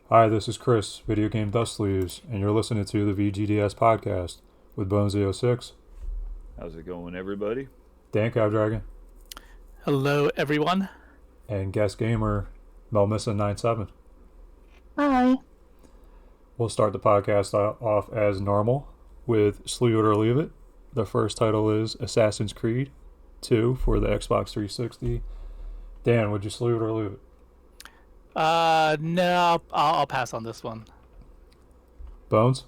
Hi, this is Chris, Video Game Dust Sleeves, and you're listening to the VGDS podcast with BonesZ06 How's it going, everybody? DanCavDragon Hello, everyone. and guest gamer Melmissa97. Hi. We'll start the podcast off as normal with Sleeve It or Leave It. The first title is Assassin's Creed 2 for the Xbox 360. Dan, would you sleeve it or leave it? No, I'll pass on this one. Bones?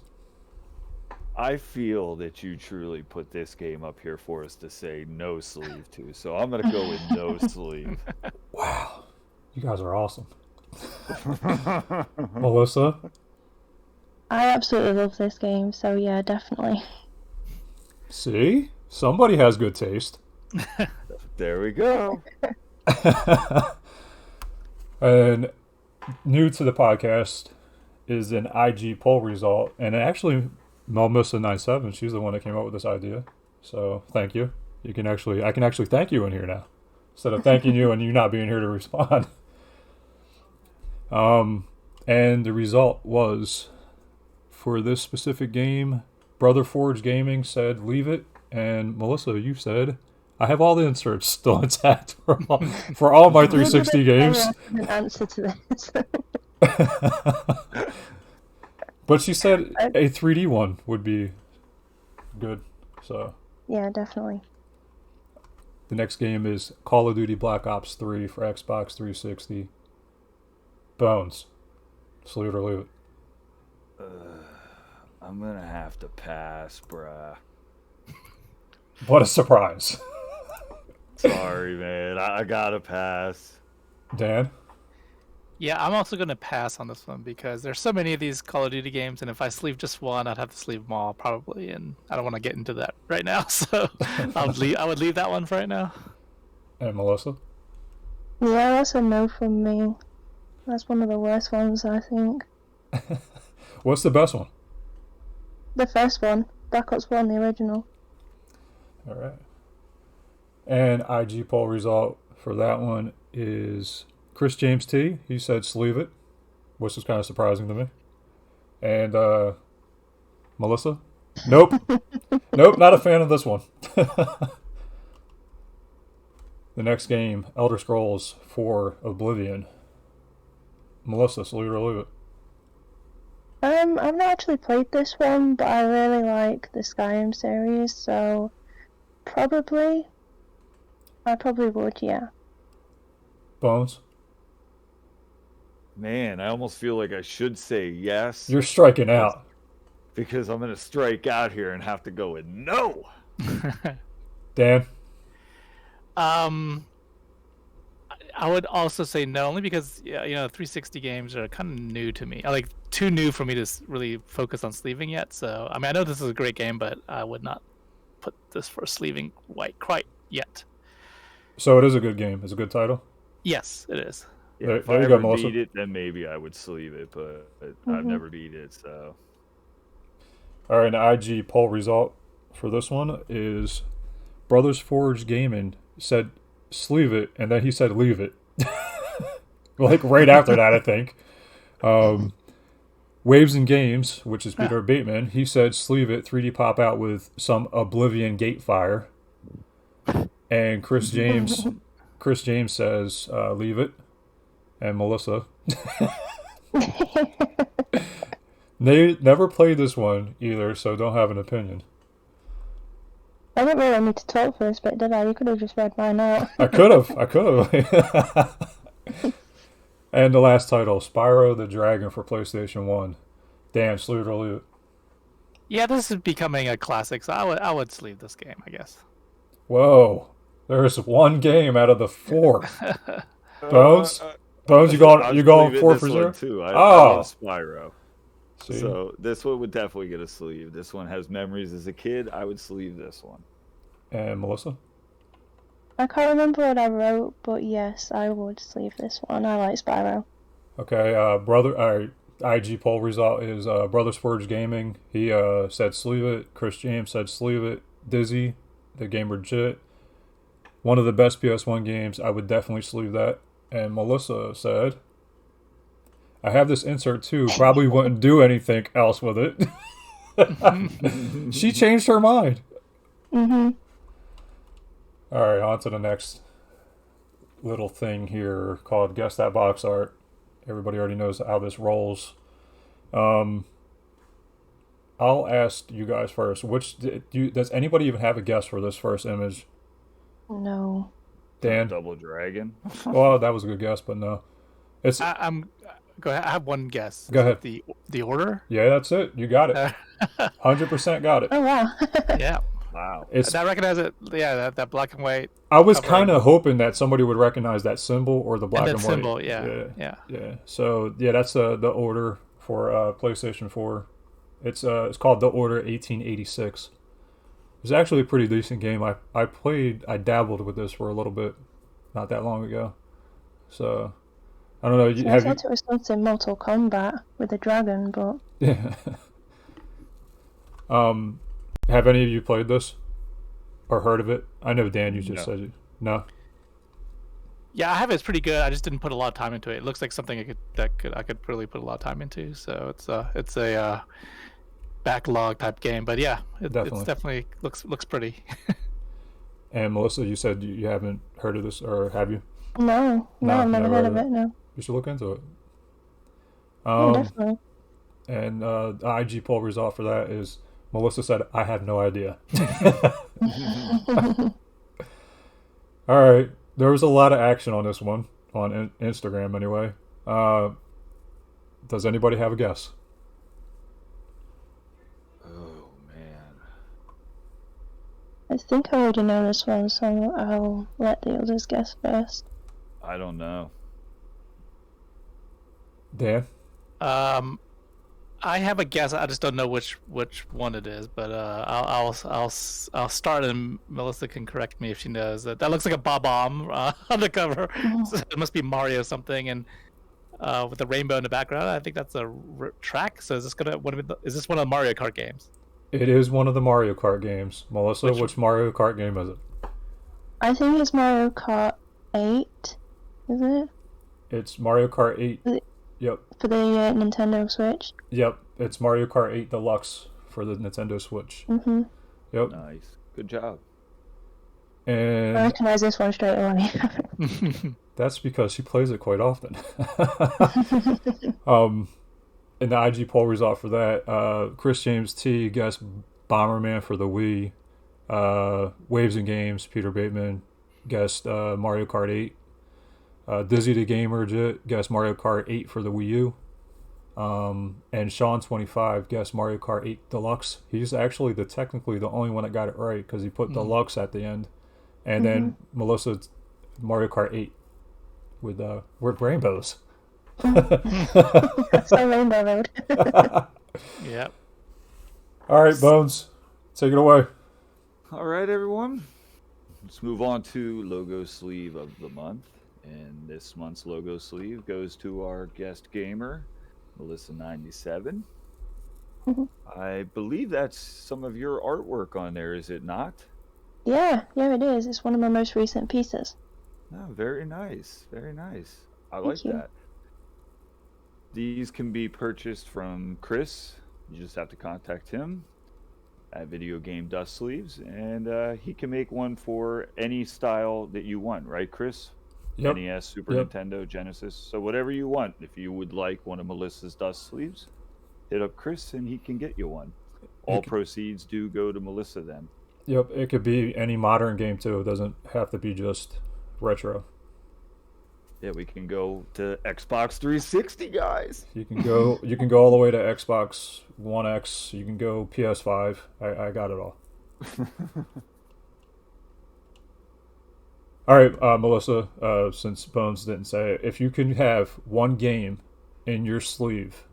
I feel that you truly put this game up here for us to say no sleeve to, so I'm gonna go with no sleeve. Wow, you guys are awesome. Melissa? I absolutely love this game, so yeah, definitely. See? Somebody has good taste. There we go. And new to the podcast is an IG poll result, and actually Melmissa97, she's the one that came up with this idea. So thank you. I can actually thank you in here now, instead of thanking you and you not being here to respond. And the result was, for this specific game, Brother Forge Gaming said leave it, and Melissa, you said I have all the inserts still intact for all my 360 games. An answer to this. But she said a 3D one would be good. So Yeah, definitely. the next game is Call of Duty Black Ops 3 for Xbox 360. Bones. Sleeve it or leave it. I'm gonna have to pass, bruh. What a surprise. Sorry, man. I gotta pass. Dan? Yeah, I'm also going to pass on this one because there's so many of these Call of Duty games, and if I sleeve just one, I'd have to sleeve them all probably, and I don't want to get into that right now, so I would leave that one for right now. And Melissa? Yeah, that's a no from me. That's one of the worst ones, I think. What's the best one? The first one, Black Ops 1, the original. All right. And IG poll result for that one is Chris James T. He said sleeve it, which is kind of surprising to me. And Melissa? Nope. Nope, not a fan of this one. The next game, Elder Scrolls 4 Oblivion. Melissa, sleeve it or leave it? I've not actually played this one, but I really like the Skyrim series, so I probably would, yeah. Bones? Man, I almost feel like I should say yes. You're striking out. Because I'm gonna strike out here and have to go with no. Dan? I would also say no, only because 360 games are kind of new to me. Like too new for me to really focus on sleeving yet. So I mean, I know this is a great game, but I would not put this for sleeving quite yet. So it is a good game. It's a good title. Yes, it is. Yeah, There if you I go, ever Melissa. beat it, then maybe I would sleeve it, but I've never beat it, so. All right, the IG poll result for this one is Brothers Forge Gaming said sleeve it, and then he said leave it. Like right after that, I think. Waves and Games, which is Peter Bateman, he said sleeve it, 3D pop out with some Oblivion gate fire. And Chris James says leave it. And Melissa. They never played this one either, so don't have an opinion. I didn't really need to talk for this bit, did I? You could have just read mine out. I could have. And the last title, Spyro the Dragon for PlayStation 1. Dan, sleeve it or leave it? Yeah, this is becoming a classic, so I would sleeve this game, I guess. Whoa. There's one game out of the four. Bones? Bones, you going 4 for 0? Too. I Oh. love Spyro. See? So this one would definitely get a sleeve. This one has memories as a kid. I would sleeve this one. And Melissa? I can't remember what I wrote, but yes, I would sleeve this one. I like Spyro. Okay, IG poll result is Brothers Forge Gaming. He said sleeve it. Chris James said sleeve it. Dizzy, the game legit. One of the best PS1 games. I would definitely sleeve that. And Melissa said, I have this insert too. Probably wouldn't do anything else with it. She changed her mind. Mm-hmm. All right, on to the next little thing here called Guess That Box Art. Everybody already knows how this rolls. I'll ask you guys first. Does anybody even have a guess for this first image? No. Dan? Double Dragon. Well, that was a good guess, but no. It's I'm. Go ahead. I have one guess. Go ahead. The order. Yeah, that's it. You got it. 100% got it. Oh, wow. Yeah. Wow. I recognize it. Yeah, that black and white. I was cover. kind of hoping that somebody would recognize that symbol or the black And and, that white. symbol, yeah. So yeah, that's the order for PlayStation 4. It's called The Order 1886. It was actually a pretty decent game. I dabbled with this for a little bit, not that long ago. So I don't know. I thought it was something Mortal Kombat with a dragon, but Yeah. Have any of you played this or heard of it? I know Dan, you just said you. No. Yeah, I have it. It's pretty good. I just didn't put a lot of time into it. It looks like something I could really put a lot of time into. So it's a backlog type game. But yeah, it's definitely looks pretty. And Melissa, you said you haven't heard of this, or have you? no, I've never heard of it. No. You should look into it. Definitely. And the IG poll result for that is Melissa said, "I have no idea." All right. There was a lot of action on this one, on Instagram anyway. Does anybody have a guess? Oh, man. I think I already know this one, so I'll let the others guess first. I don't know. Dan? I have a guess. I just don't know which one it is. But I'll start, and Melissa can correct me if she knows. That looks like a Bob-omb on the cover. So it must be Mario something, and with the rainbow in the background. I think that's a track. So is this one of the Mario Kart games? It is one of the Mario Kart games. Melissa, which Mario Kart game is it? I think it's Mario Kart 8, is it? It's Mario Kart 8. Yep. For the Nintendo Switch. Yep. It's Mario Kart 8 Deluxe for the Nintendo Switch. Mm-hmm. Yep. Nice. Good job. And I recognize this one straight away. that's because she plays it quite often. In the IG poll result for that, Chris James T guessed Bomberman for the Wii. Waves and Games, Peter Bateman guessed Mario Kart 8. Dizzy the Gamer guessed Mario Kart 8 for the Wii U. And Sean25 guessed Mario Kart 8 Deluxe. He's actually technically the only one that got it right because he put Deluxe at the end. And then Melissa, Mario Kart 8 with rainbows. So Rainbow Road. Yep. All right, Bones, take it away. All right, everyone. Let's move on to logo sleeve of the month. And this month's logo sleeve goes to our guest gamer, Melmissa97. I believe that's some of your artwork on there, is it not? Yeah, it is. It's one of my most recent pieces. Oh, very nice. Very nice. I Thank like you. that. These can be purchased from Chris. You just have to contact him at Video Game Dust Sleeves, and he can make one for any style that you want, right, Chris? Yep. NES, Super Yep. Nintendo, Genesis. So whatever you want. If you would like one of Melissa's dust sleeves, hit up Chris and he can get you one. All proceeds do go to Melissa then. Yep, it could be any modern game too. It doesn't have to be just retro. Yeah, we can go to Xbox 360, guys. You can go all the way to Xbox One X. You can go PS5. I got it all. All right, Melissa, since Bones didn't say it, if you can have one game in your sleeve,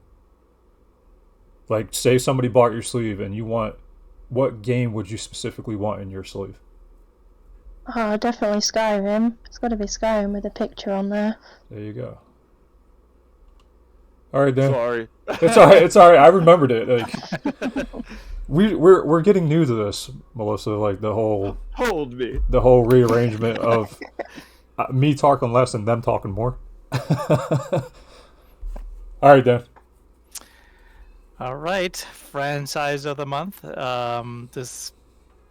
like say somebody bought your sleeve and you want, what game would you specifically want in your sleeve? Oh, definitely Skyrim. It's got to be Skyrim with a picture on there. There you go. All right, then. Sorry. It's all right. It's all right. I remembered it. Like, we're getting new to this, Melissa. Like the whole rearrangement of me talking less and them talking more. All right, Dan. All right, franchise of the month. This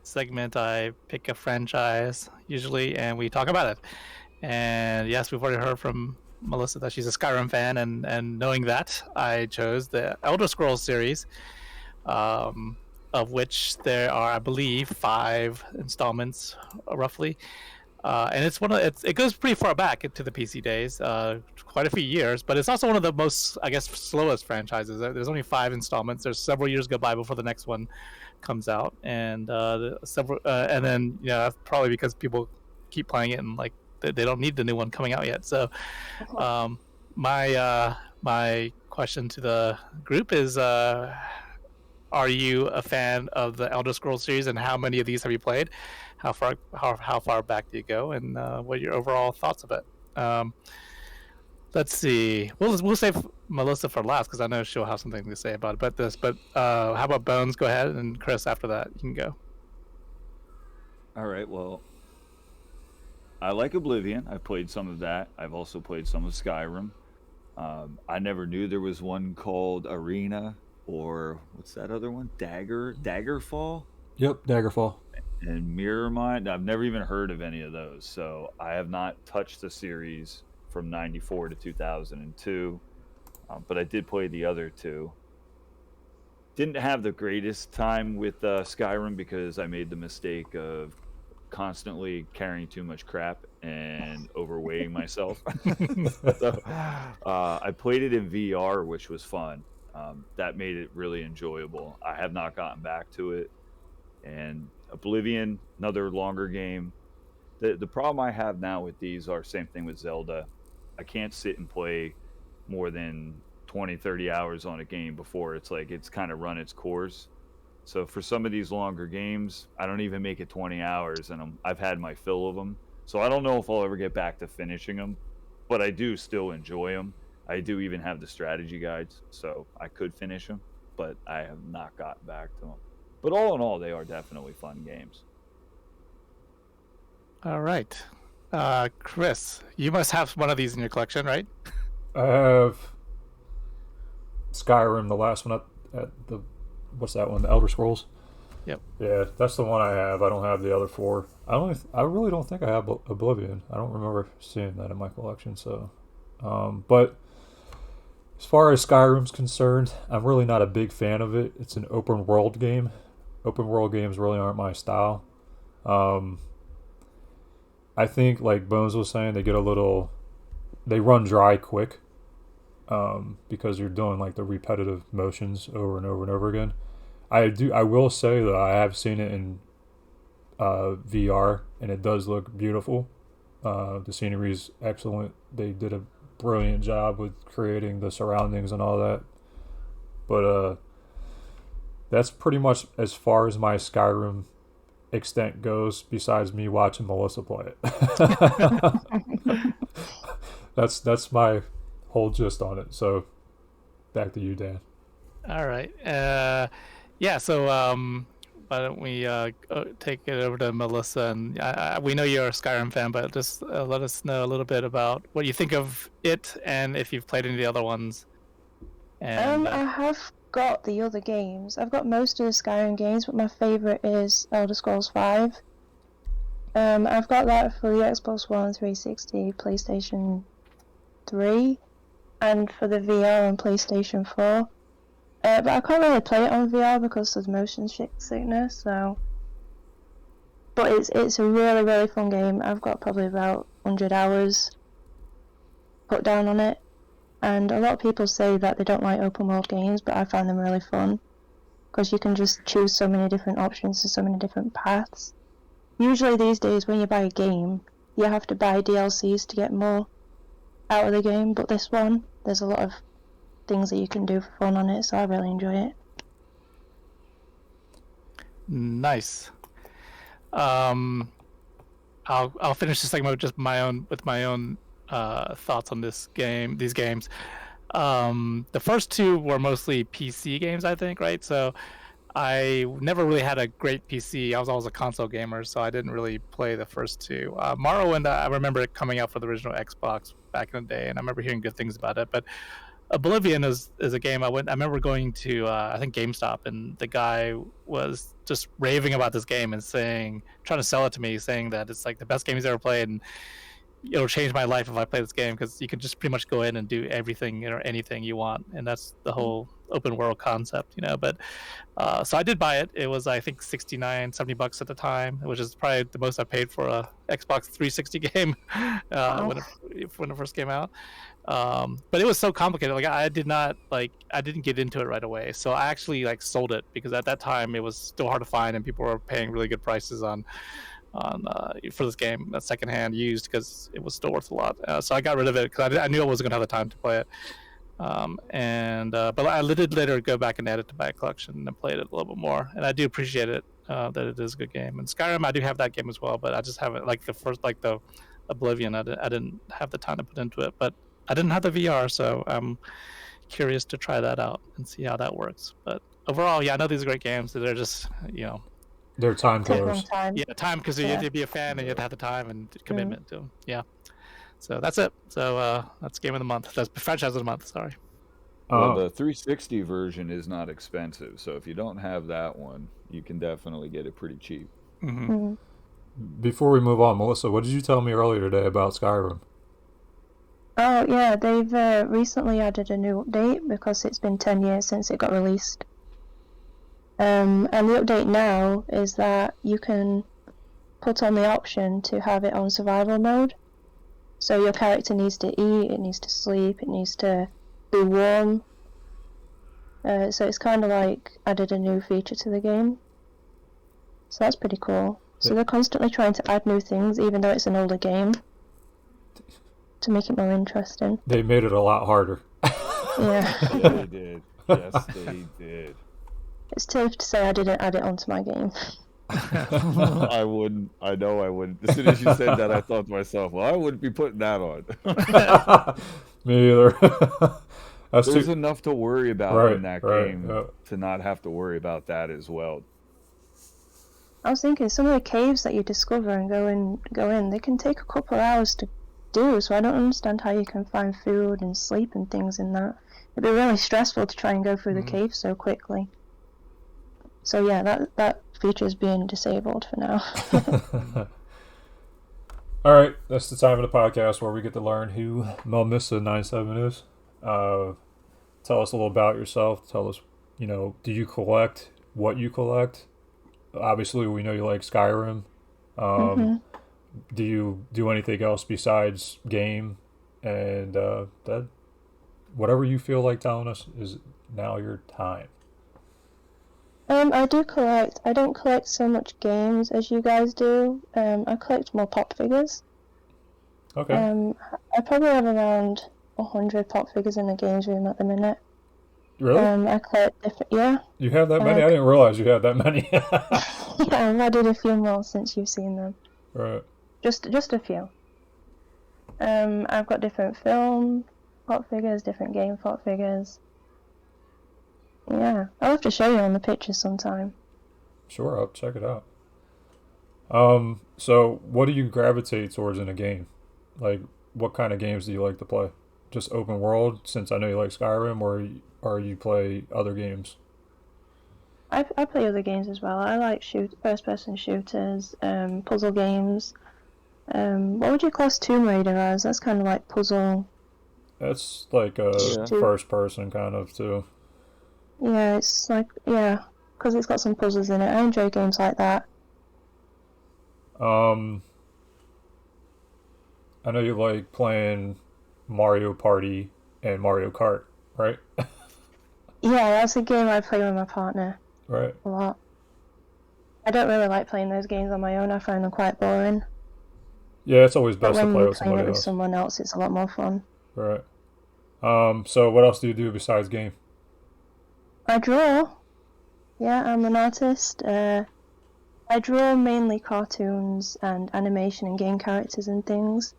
segment, I pick a franchise usually, and we talk about it. And yes, we've already heard from Melissa that she's a Skyrim fan, and knowing that, I chose the Elder Scrolls series, of which there are, I believe, 5 installments, roughly. And it's it goes pretty far back into the PC days, quite a few years, but it's also one of the most, I guess, slowest franchises. There's only 5 installments. There's several years go by before the next one comes out, and and then that's probably because people keep playing it and like they don't need the new one coming out yet. So, my question to the group is, are you a fan of the Elder Scrolls series, and how many of these have you played? How far back do you go, and what are your overall thoughts of it? Let's see. We'll save Melissa for last because I know she'll have something to say about it. But how about Bones? Go ahead, and Chris after that you can go. All right. Well, I like Oblivion. I've played some of that. I've also played some of Skyrim. I never knew there was one called Arena, or what's that other one? Daggerfall? Yep, Daggerfall. And Mirror Mind. I've never even heard of any of those. So I have not touched the series from 94 to 2002. But I did play the other 2. Didn't have the greatest time with Skyrim because I made the mistake of constantly carrying too much crap and overweighting myself. So I played it in VR, which was fun. That made it really enjoyable. I have not gotten back to it. And Oblivion, another longer game. The problem I have now with these are same thing with Zelda. I can't sit and play more than 20, 30 hours on a game before it's kind of run its course. So for some of these longer games, I don't even make it 20 hours, and I've had my fill of them. So I don't know if I'll ever get back to finishing them, but I do still enjoy them. I do even have the strategy guides, so I could finish them, but I have not gotten back to them. But all in all, they are definitely fun games. All right, Chris, you must have one of these in your collection, right? I have Skyrim, the last one at the what's that one? The Elder Scrolls. Yep. Yeah, that's the one I have. I don't have the other 4. I really don't think I have Oblivion. I don't remember seeing that in my collection. So, but as far as Skyrim's concerned, I'm really not a big fan of it. It's an open world game. Open world games really aren't my style. I think, like Bones was saying, they run dry quick, because you're doing like the repetitive motions over and over and over again. I will say that I have seen it in VR, and it does look beautiful. The scenery is excellent. They did a brilliant job with creating the surroundings and all that. But that's pretty much as far as my Skyrim extent goes, besides me watching Melissa play it. That's my whole gist on it. So back to you, Dan. All right. Yeah. So why don't we take it over to Melissa? And we know you're a Skyrim fan, but just let us know a little bit about what you think of it, and if you've played any of the other ones. And I have got the other games. I've got most of the Skyrim games, but my favourite is Elder Scrolls 5. I've got that for the Xbox One, 360, PlayStation 3, and for the VR on PlayStation 4. But I can't really play it on VR because of motion sickness, so... But it's a really, really fun game. I've got probably about 100 hours put down on it. And a lot of people say that they don't like open world games, but I find them really fun. Because you can just choose so many different options and so many different paths. Usually these days when you buy a game, you have to buy DLCs to get more out of the game. But this one, there's a lot of things that you can do for fun on it, so I really enjoy it. nice. I'll finish this segment with just my own thoughts on these games. The first 2 were mostly PC games, I think, right? So I never really had a great PC. I was always a console gamer, so I didn't really play the first 2. Morrowind, I remember it coming out for the original Xbox back in the day, and I remember hearing good things about it. But Oblivion is a game I remember going to I think GameStop, and the guy was just raving about this game and trying to sell it to me, saying that it's like the best game he's ever played, and it'll change my life if I play this game because you can just pretty much go in and do everything or anything you want, and that's the whole open world concept, But so I did buy it. It was I think $69-$70 at the time, which is probably the most I paid for a Xbox 360 game when it first came out. But it was so complicated. Like I didn't get into it right away. So I actually sold it because at that time it was still hard to find and people were paying really good prices for this game, secondhand used, because it was still worth a lot. So I got rid of it because I knew I wasn't gonna have the time to play it. But I did later go back and add it to my collection and played it a little bit more. And I do appreciate it that it is a good game. And Skyrim, I do have that game as well, but I just haven't the Oblivion. I didn't have the time to put into it, but I didn't have the VR, so I'm curious to try that out and see how that works. But overall, yeah, I know these are great games. They're just, They're time Take killers. long time. yeah, time, because you have to be a fan and you have to have the time and commitment to them. Yeah. So that's it. So that's game of the month. That's franchise of the month. Sorry. Well, the 360 version is not expensive, so if you don't have that one, you can definitely get it pretty cheap. Mm-hmm. Mm. Before we move on, Melissa, what did you tell me earlier today about Skyrim? Oh yeah, they've recently added a new update because it's been 10 years since it got released. And the update now is that you can put on the option to have it on survival mode. So your character needs to eat, it needs to sleep, it needs to be warm. So it's kind of like added a new feature to the game. So that's pretty cool. So they're constantly trying to add new things, even though it's an older game, to make it more interesting. They made it a lot harder. Yeah. Yeah, they did. Yes, they did. It's safe to say I didn't add it onto my game. I wouldn't. I know I wouldn't. As soon as you said that, I thought to myself, well, I wouldn't be putting that on. Me either. There's enough to worry about in that game yeah. to not have to worry about that as well. I was thinking some of the caves that you discover and go in, they can take a couple hours to do, so I don't understand how you can find food and sleep and things in that. It'd be really stressful to try and go through the cave so quickly. So yeah, that feature is being disabled for now. All right, that's the time of the podcast where we get to learn who Melmissa97 is. Tell us a little about yourself. Tell us, do you collect? What you collect? Obviously, we know you like Skyrim. Do you do anything else besides game? And that, whatever you feel like telling us is now your time. I do collect. I don't collect so much games as you guys do. I collect more pop figures. Okay. I probably have around 100 pop figures in the games room at the minute. Really? I collect different. Yeah. You have that many? I didn't realize you had that many. Yeah, I've added a few more since you've seen them. Right. Just a few. I've got different film pop figures, different game pop figures. Yeah, I'll have to show you on the pictures sometime. Sure, I'll check it out. So what do you gravitate towards in a game? Like, what kind of games do you like to play? Just open world, since I know you like Skyrim, or you play other games? I play other games as well. I like first-person shooters, puzzle games. What would you class Tomb Raider as? That's kind of like puzzle. That's like a first-person kind of too. Yeah, it's like, because it's got some puzzles in it. I enjoy games like that. I know you like playing Mario Party and Mario Kart, right? Yeah, that's a game I play with my partner Right. a lot. I don't really like playing those games on my own. I find them quite boring. Yeah, it's always But best to when play you're with playing somebody it with else. someone else, it's a lot more fun. Right. So what else do you do besides game? I draw. Yeah, I'm an artist. I draw mainly cartoons and animation and game characters and things.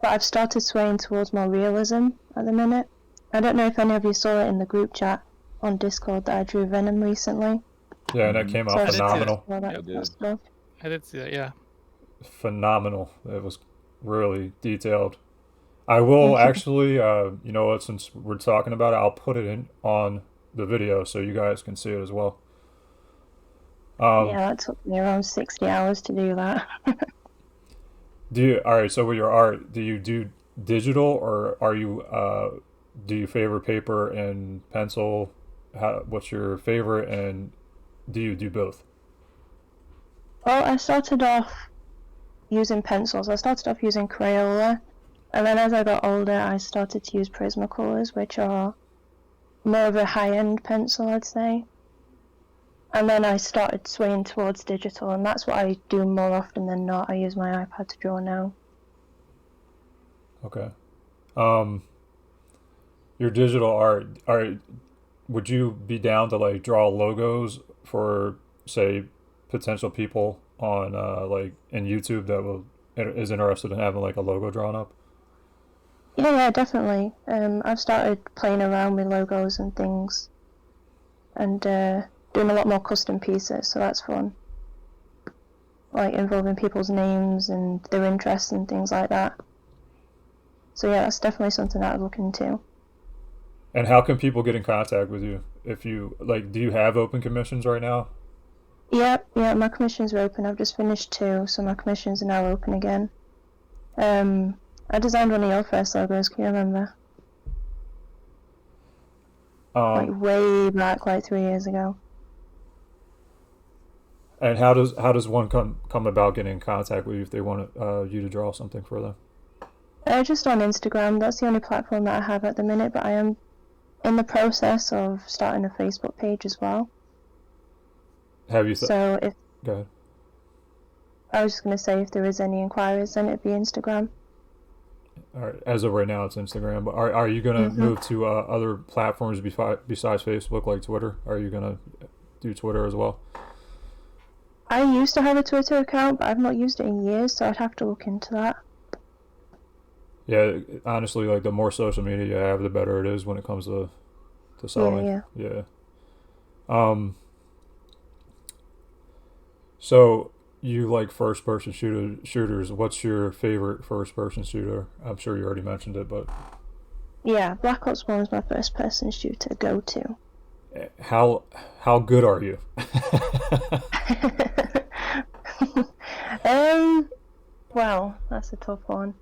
But I've started swaying towards more realism at the minute. I don't know if any of you saw it in the group chat on Discord that I drew Venom recently. Yeah, and that came out So I did phenomenal. all that Yeah, it did. stuff. I did see that. Yeah. Phenomenal. It was really detailed. I will actually, you know what, since we're talking about it, I'll put it in on the video so you guys can see it as well. Yeah, that took me around 60 hours to do that. All right, so with your art, do you do digital or are you, do you favor paper and pencil? What's your favorite, and do you do both? Well, I started off using pencils. I started off using Crayola, and then as I got older, I started to use Prismacolors, which are more of a high-end pencil, I'd say. And then I started swaying towards digital, and that's what I do more often than not. I use my iPad to draw now. Okay. Your digital art, would you be down to like draw logos for, say, potential people on like in YouTube that is interested in having like a logo drawn up? Yeah, definitely. I've started playing around with logos and things, and doing a lot more custom pieces, so that's fun. Like involving people's names and their interests and things like that. So yeah, that's definitely something that I'd look into. And how can people get in contact with you? If you like, do you have open commissions right now? Yeah, my commissions are open. I've just finished 2, so my commissions are now open again. I designed one of your first logos, can you remember? Like way back, like 3 years ago. And how does one come about getting in contact with you if they want you to draw something for them? Just on Instagram. That's the only platform that I have at the minute, but I am in the process of starting a Facebook page as well. Have you? So if Go ahead. I was just going to say, if there is any inquiries, then it'd be Instagram. All right. As of right now, it's Instagram. But are you gonna move to other platforms besides Facebook, like Twitter? Are you gonna do Twitter as well? I used to have a Twitter account, but I've not used it in years, so I'd have to look into that. Yeah, honestly, like the more social media you have, the better it is when it comes to selling. Yeah. So you like first-person shooters. What's your favorite first-person shooter? I'm sure you already mentioned it, but Yeah, Black Ops 1 is my first-person shooter go-to. how good are you? Well, that's a tough one.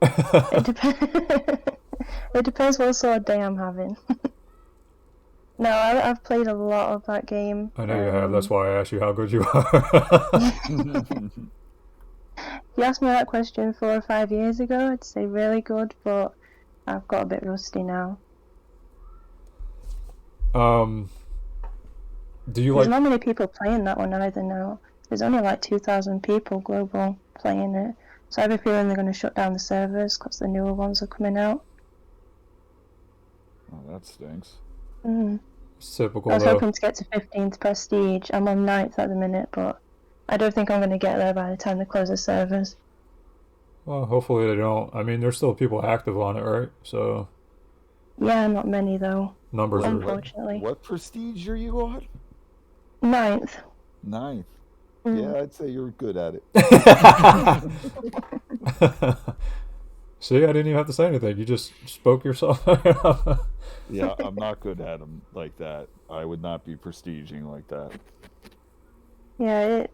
It depends what sort of day I'm having. No, I've played a lot of that game. I know you have. That's why I asked you how good you are. You asked me that question 4 or 5 years ago, I'd say really good, but I've got a bit rusty now. Do you There's like? not many people playing that one either now. There's only like 2,000 people global playing it. So I have a feeling they're going to shut down the servers because the newer ones are coming out. Oh, that stinks. It's typical. I was though. hoping to get to 15th prestige. I'm on 9th at the minute, but I don't think I'm going to get there by the time they close the servers. Well, hopefully they don't. I mean, there's still people active on it, right? So Yeah, not many though, numbers are. unfortunately. What prestige are you on? 9th. 9th. Yeah, I'd say you're good at it. See, I didn't even have to say anything. You just spoke yourself. Yeah, I'm not good at them like that. I would not be prestiging like that. Yeah,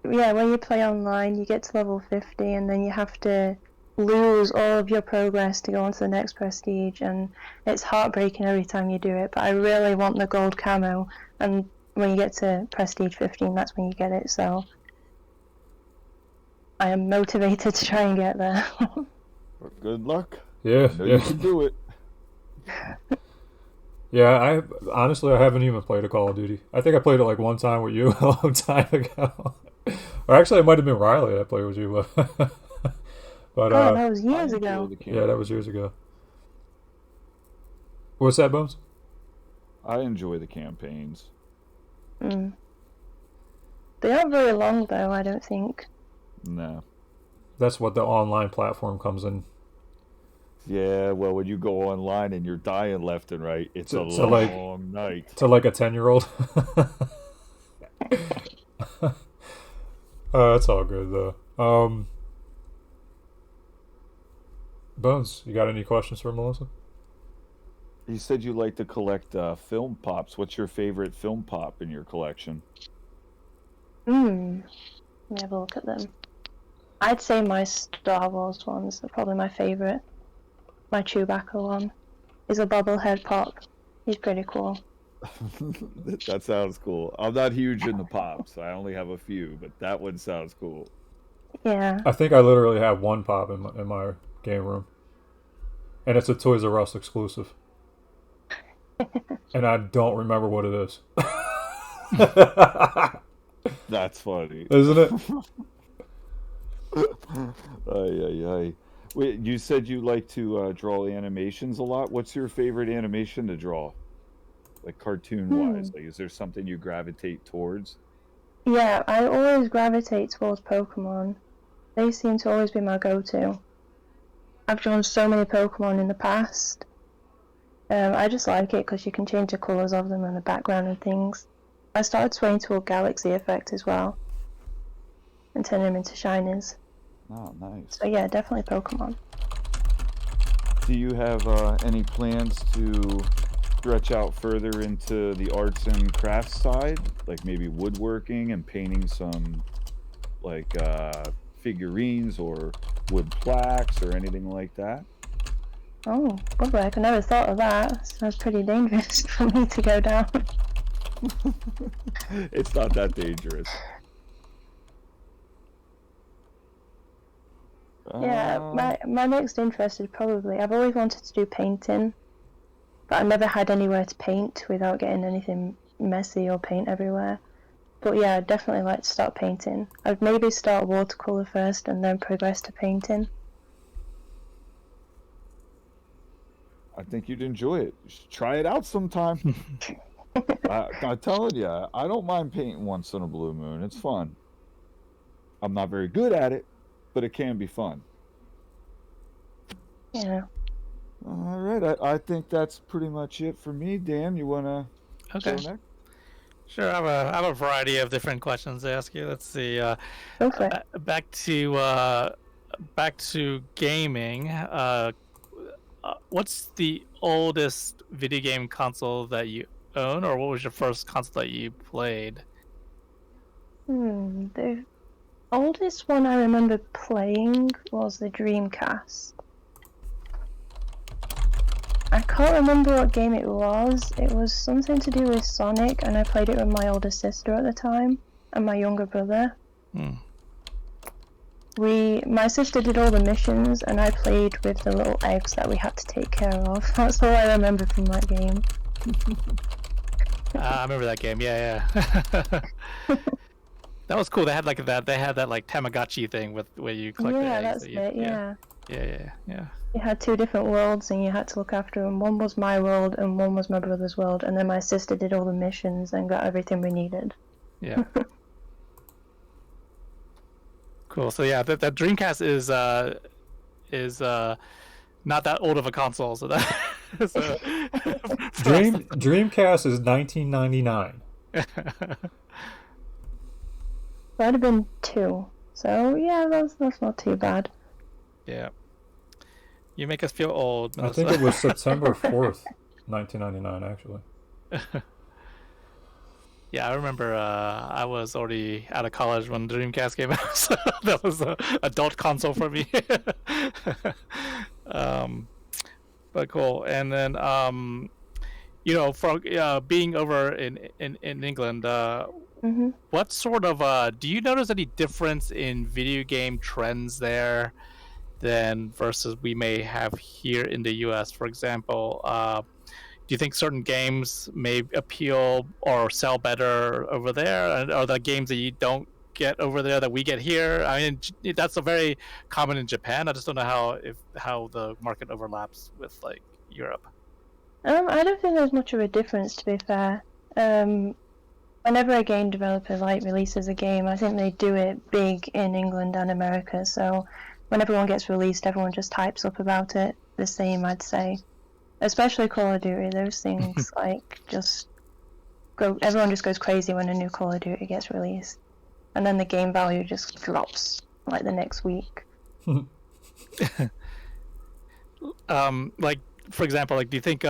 when you play online, you get to level 50 and then you have to lose all of your progress to go on to the next prestige, and it's heartbreaking every time you do it, but I really want the gold camo, and when you get to prestige 15, that's when you get it, so I am motivated to try and get there. Well, good luck. Yeah, I know you can do it. Yeah, honestly I haven't even played a Call of Duty. I think I played it like one time with you a long time ago. Or actually, it might have been Riley that I played with you. But Oh, that was years ago. Yeah, that was years ago. What's that, Bones? I enjoy the campaigns. They aren't very long though, I don't think. No. That's what the online platform comes in. Yeah, well, when you go online and you're dying left and right, it's a long night. To like a 10-year-old. That's all good though. Bones, you got any questions for Melissa? You said you like to collect film pops. What's your favorite film pop in your collection? Let me have a look at them. I'd say my Star Wars ones are probably my favourite. My Chewbacca one is a bobblehead pop. He's pretty cool. That sounds cool. I'm not huge in the pops. I only have a few, but that one sounds cool. Yeah. I think I literally have one pop in my game room. And it's a Toys R Us exclusive. And I don't remember what it is. That's funny. Isn't it? Ay. Wait, you said you like to draw animations a lot. What's your favorite animation to draw? Like cartoon-wise? Like, is there something you gravitate towards? Yeah, I always gravitate towards Pokemon. They seem to always be my go-to. I've drawn so many Pokemon in the past. I just like it because you can change the colours of them and the background and things. I started swaying toward Galaxy Effect as well. And turning them into shinies. Oh, nice. So yeah, definitely Pokemon. Do you have any plans to stretch out further into the arts and crafts side? Like maybe woodworking and painting some like figurines or wood plaques or anything like that? Oh, woodwork, I never thought of that. Sounds pretty dangerous for me to go down. It's not that dangerous. Yeah, my next interest is probably, I've always wanted to do painting, but I never had anywhere to paint without getting anything messy or paint everywhere. But yeah, I'd definitely like to start painting. I'd maybe start watercolour first and then progress to painting. I think you'd enjoy it. You should try it out sometime. I'm telling you, I don't mind painting once in a blue moon. It's fun. I'm not very good at it, but it can be fun. Yeah. All right, I think that's pretty much it for me. Dan, you wanna go next? Sure, I have a variety of different questions to ask you. Let's see. Go for it. Back to gaming. What's the oldest video game console that you own, or what was your first console that you played? The oldest one I remember playing was the Dreamcast. I can't remember what game it was. It was something to do with Sonic, and I played it with my older sister at the time, and my younger brother. My sister did all the missions, and I played with the little eggs that we had to take care of. That's all I remember from that game. I remember that game. Yeah. That was cool. They had like that. They had that like Tamagotchi thing with where you collect the eggs. Yeah. You had two different worlds, and you had to look after them. One was my world, and one was my brother's world. And then my sister did all the missions and got everything we needed. Yeah. Cool. So yeah, that Dreamcast is not that old of a console. So that Dreamcast is 1999. I'd have been 2. So yeah, that's not too bad. Yeah. You make us feel old, Melissa. I think it was September 4th, 1999, actually. Yeah, I remember I was already out of college when the Dreamcast came out, so that was an adult console for me. But cool. And then, for being over in England, what sort of do you notice any difference in video game trends there than versus we may have here in the US? For example, do you think certain games may appeal or sell better over there, and are the games that you don't get over there that we get here? I mean, that's a very common in Japan. I just don't know how the market overlaps with like Europe. I don't think there's much of a difference, to be fair. Whenever a game developer releases a game, I think they do it big in England and America. So whenever one gets released, everyone just hypes up about it. The same, I'd say. Especially Call of Duty, those things everyone just goes crazy when a new Call of Duty gets released. And then the game value just drops like the next week. Like for example, like do you think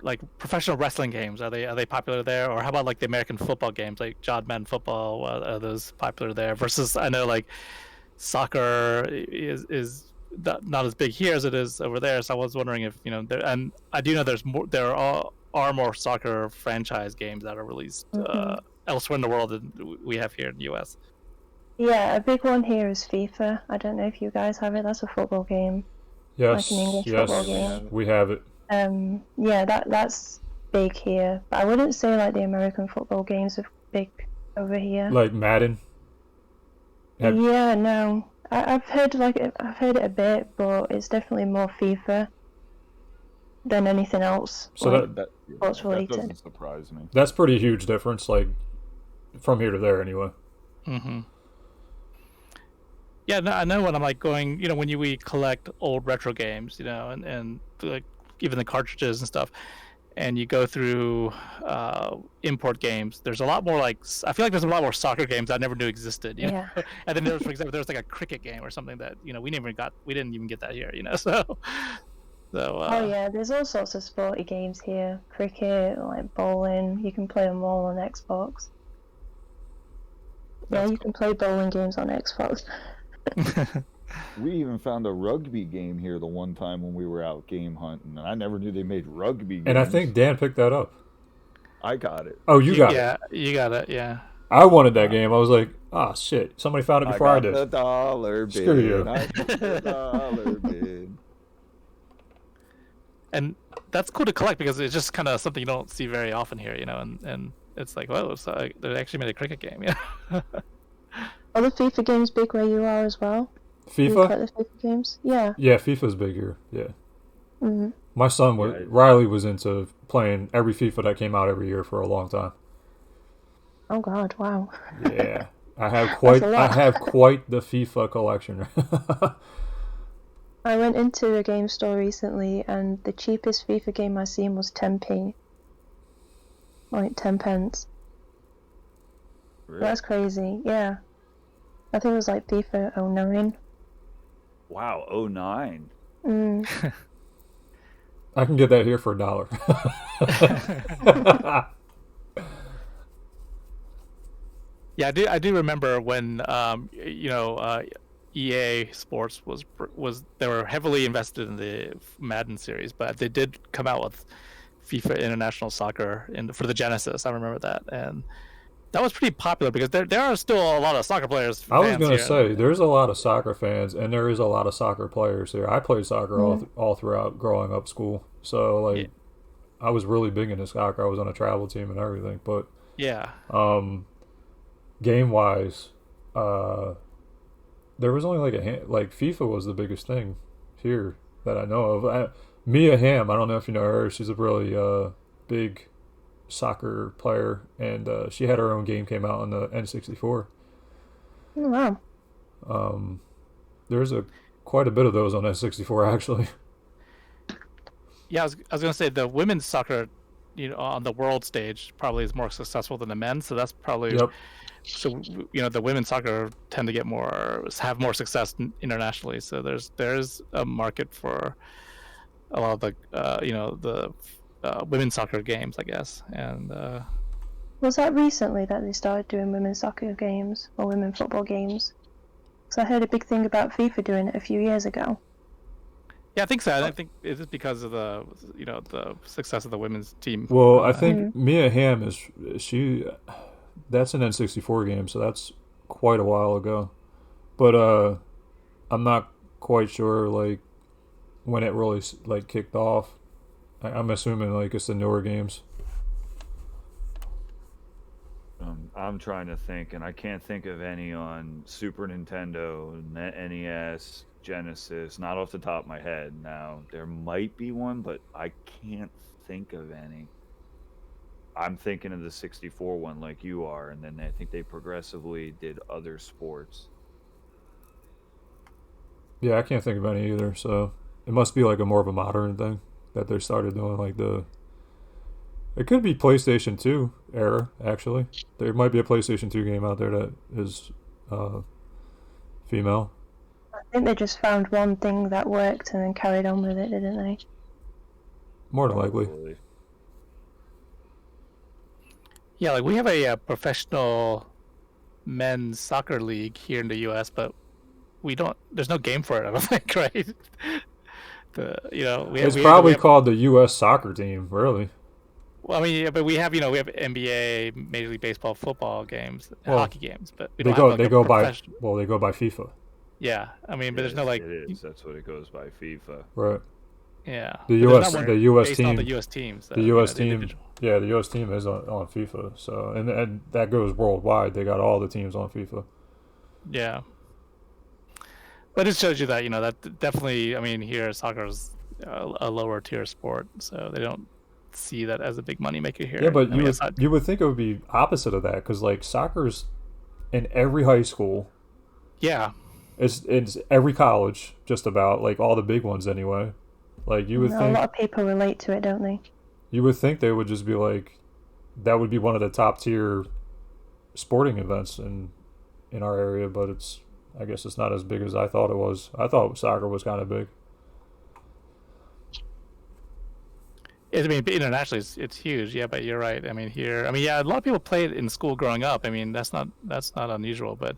like professional wrestling games are they popular there, or how about like the American football games like John Madden football? Are those popular there? Versus I know like soccer is not as big here as it is over there. So I was wondering if there, and I do know there are more soccer franchise games that are released elsewhere in the world than we have here in the U.S. Yeah, a big one here is FIFA. I don't know if you guys have it. That's a football game, like an English football game. We have it. Yeah, that's big here. But I wouldn't say like the American football games are big over here. Like Madden. Yeah, no. I've heard it a bit, but it's definitely more FIFA than anything else. So like, That sports related. doesn't surprise me. That's pretty huge difference, like from here to there, anyway. Mm-hmm. Yeah, no, I know when I'm like going, when we collect old retro games, and like even the cartridges and stuff, and you go through import games. There's a lot more I feel like there's a lot more soccer games I never knew existed. You know? And then there was, for example, there was like a cricket game or something that we didn't even get that here. So. Oh yeah, there's all sorts of sporty games here. Cricket, like bowling. You can play them all on Xbox. Yeah, you can play bowling games on Xbox. We even found a rugby game here the one time when we were out game hunting, and I never knew they made rugby games. And I think Dan picked that up. I got it. Oh, you got it. Yeah, you got it. Yeah. I wanted that game. I was like, shit! Somebody found it before I did. The dollar bin. Screw you. I got the dollar bin. And that's cool to collect because it's just kind of something you don't see very often here, and it's like, whoa, so they actually made a cricket game, Are the FIFA games big where you are as well? FIFA? You collect the FIFA games? Yeah. Yeah, FIFA's big here. Yeah. Mm-hmm. My son Riley was into playing every FIFA that came out every year for a long time. Oh God! Wow. Yeah, I have quite the FIFA collection. I went into a game store recently, and the cheapest FIFA game I seen was 10p, like 10 pence. Really? That's crazy. Yeah, I think it was like FIFA 09. Wow, 09. I can get that here for $1. Yeah, I do remember when EA Sports was they were heavily invested in the Madden series, but they did come out with FIFA International Soccer for the Genesis. I remember that, and that was pretty popular because there are still a lot of soccer players. I was going to say there's a lot of soccer fans, and there is a lot of soccer players here. I played soccer all throughout growing up school, so I was really big into soccer. I was on a travel team and everything, but game wise, there was only like FIFA was the biggest thing here that I know of. Mia Hamm, I don't know if you know her. She's a really big soccer player, and she had her own game came out on the N64. Oh, wow. There's quite a bit of those on N64 actually. Yeah, I was gonna say the women's soccer, on the world stage probably is more successful than the men. So that's probably so. The women's soccer tend to have more success internationally. So there's a market for a lot of the women's soccer games, I guess. And was that recently that they started doing women's soccer games or women football games? Because I heard a big thing about FIFA doing it a few years ago. Yeah, I think so. I think it's because of the success of the women's team. Well, I think Mia Hamm that's an N64 game, so that's quite a while ago. But I'm not quite sure when it really kicked off. I'm assuming it's the newer games. I'm trying to think, and I can't think of any on Super Nintendo, NES, Genesis, not off the top of my head now. There might be one, but I can't think of any. I'm thinking of the 64 one like you are, and then I think they progressively did other sports. Yeah, I can't think of any either, so it must be a more of a modern thing that they started doing it could be PlayStation 2 era, actually. There might be a PlayStation 2 game out there that is female. I think they just found one thing that worked and then carried on with it, didn't they? More than likely. Probably. Yeah, like we have a professional men's soccer league here in the U.S., but we don't. There's no game for it. I don't think, right? It's probably called the U.S. soccer team, really. Well, I mean, yeah, but we have NBA, Major League Baseball, football games, hockey games, but we don't have, they go by FIFA. Yeah, I mean, but there's no like. It is. That's what it goes by, FIFA. Right. Yeah. The But U.S. there's not one the U.S. based team. on the U.S. team. So, The U.S. the team. individual. Yeah, the U.S. team is on FIFA. So and that goes worldwide. They got all the teams on FIFA. Yeah. But it shows you that that definitely. I mean, here soccer is a lower tier sport, so they don't see that as a big money maker here. Yeah, but I you would think it would be opposite of that because like soccer's in every high school. Yeah. It's every college, just about, like all the big ones anyway. Like you would think a lot of people relate to it, don't they? You would think they would just be like, that would be one of the top tier sporting events in our area, but I guess it's not as big as I thought it was. I thought soccer was kind of big. I mean, internationally, it's huge. Yeah, but you're right. I mean, here, a lot of people play it in school growing up. I mean, that's not unusual. But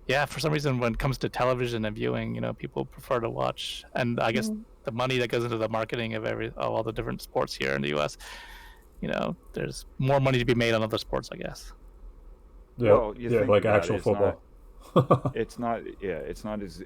yeah, for some reason, when it comes to television and viewing, people prefer to watch. And I guess the money that goes into the marketing of all the different sports here in the U.S., there's more money to be made on other sports, I guess. Yeah, well, like actual football. It's not as